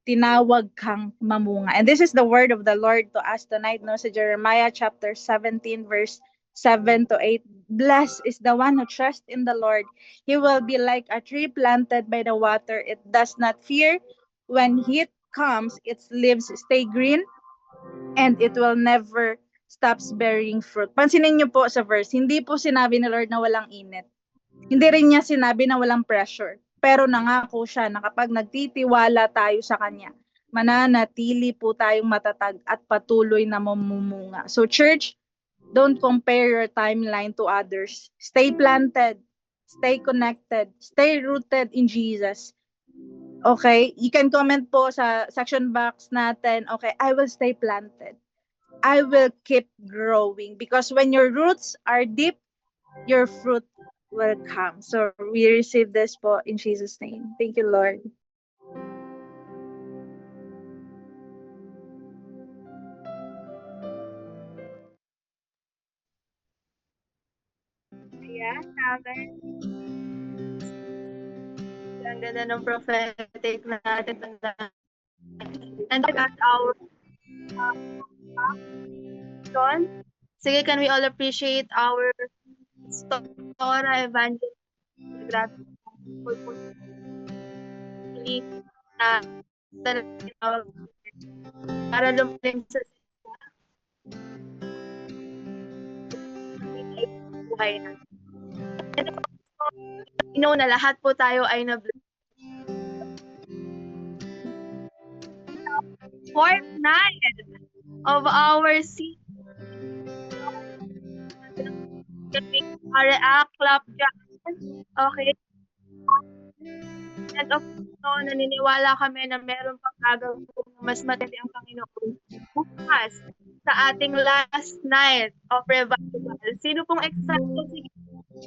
Tinawag kang mamunga. And this is the word of the Lord to us tonight, no? Sa Jeremiah chapter 17 verse 7 to 8. Blessed is the one who trusts in the Lord. He will be like a tree planted by the water. It does not fear when heat comes. Its leaves stay green and it will never stops bearing fruit. Pansinin niyo po sa verse, hindi po sinabi ni Lord na walang init. Hindi rin niya sinabi na walang pressure. Pero nangako siya na kapag nagtitiwala tayo sa Kanya, mananatili po tayong matatag at patuloy na mamumunga. So church, don't compare your timeline to others. Stay planted, stay connected, stay rooted in Jesus. Okay? You can comment po sa section box natin, okay, I will stay planted. I will keep growing because when your roots are deep, your fruit will come. So we receive this po in Jesus' name. Thank you, Lord. Ayan, namin. Ang ganda ng prophetic natin. And at our John. Sige, can we all appreciate our Pastora Evangelist? Grabe po po. Para lumalim sa buhay na. Na lahat po tayo ay fourth night of our season. React, clap dyan. Okay. And of course, naniniwala kami na meron pang gagawin na mas matindi ang Panginoon bukas sa ating last night of revival. Sino pong excited? Sige,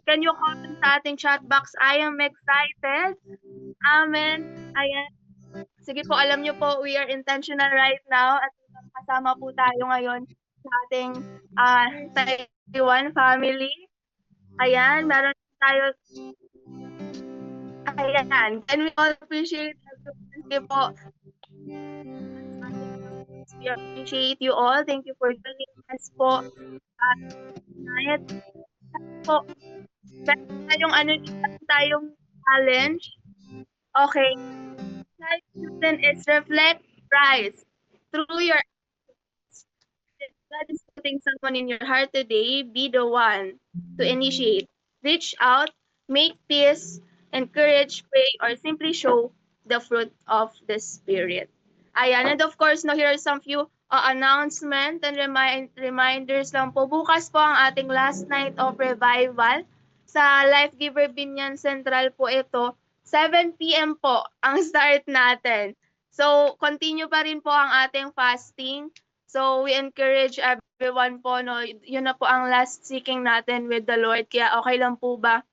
can you comment sa ating chat box? I am excited. Amen. Ayan. Sige po, alam niyo po, we are intentional right now at kasama po tayo ngayon sa ating Taiwan family. Ayan, meron tayo. Ayan, can we all appreciate everyone? Sige po. We appreciate you all. Thank you for joining us po. Tonight po, meron tayong challenge. Okay. Challenge is reflect, rise. Through your if God is putting someone in your heart today, be the one to initiate. Reach out, make peace, encourage, pray, or simply show the fruit of the Spirit. Ayan, and of course, no, here are some few announcement and reminders lang po. Bukas po ang ating last night of revival sa Life Giver Binyan Central po ito. 7 p.m. po ang start natin. So, continue pa rin po ang ating fasting. So, we encourage everyone po, no, yun na po ang last seeking natin with the Lord. Kaya okay lang po ba?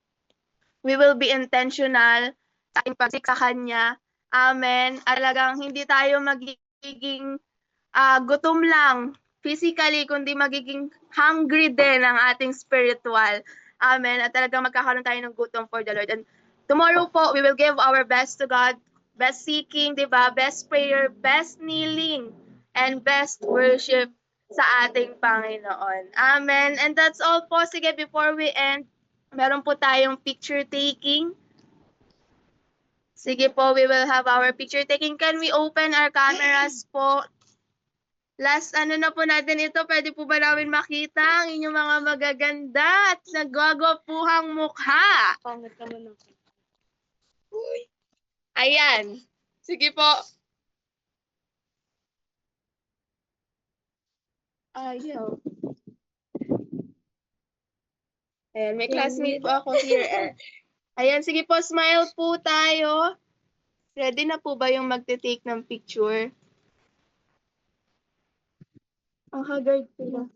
We will be intentional sa ating pagsik sa Kanya. Amen. At talagang hindi tayo magiging gutom lang physically, kundi magiging hungry din ang ating spiritual. Amen. At talagang magkakaroon tayo ng gutom for the Lord. And tomorrow po, we will give our best to God. Best seeking, di ba? Best prayer, best kneeling, and best worship sa ating Panginoon. Amen. And that's all po. Sige, before we end, meron po tayong picture taking. Sige po, we will have our picture taking. Can we open our cameras po? Last na po natin ito, pwede po ba namin makita ang inyong mga magaganda at nagwagwapuhang mukha? Pangit naman ako. Ayan. Sige po. Ayaw. Ayan, may classmate po ako here. Ayan, sige po, smile po tayo. Ready na po ba yung magte-take ng picture? Ang haggard sila.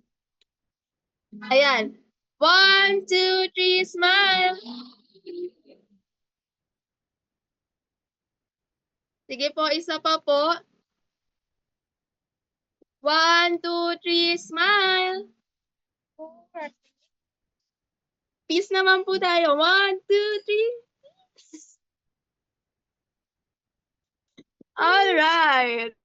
Ayan. 1, 2, 3, smile! Sige po, isa pa po. 1, 2, 3, smile! Peace naman po tayo. 1, 2, 3. Alright.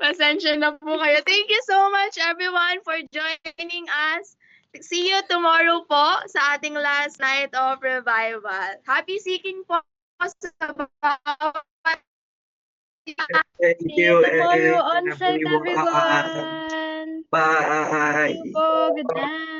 Pasensya na po kayo. Thank you so much everyone for joining us. See you tomorrow po sa ating last night of revival. Happy seeking po sa bawat. Thank you. Tomorrow on and site, we will- everyone. Bye. Thank you po. Good night.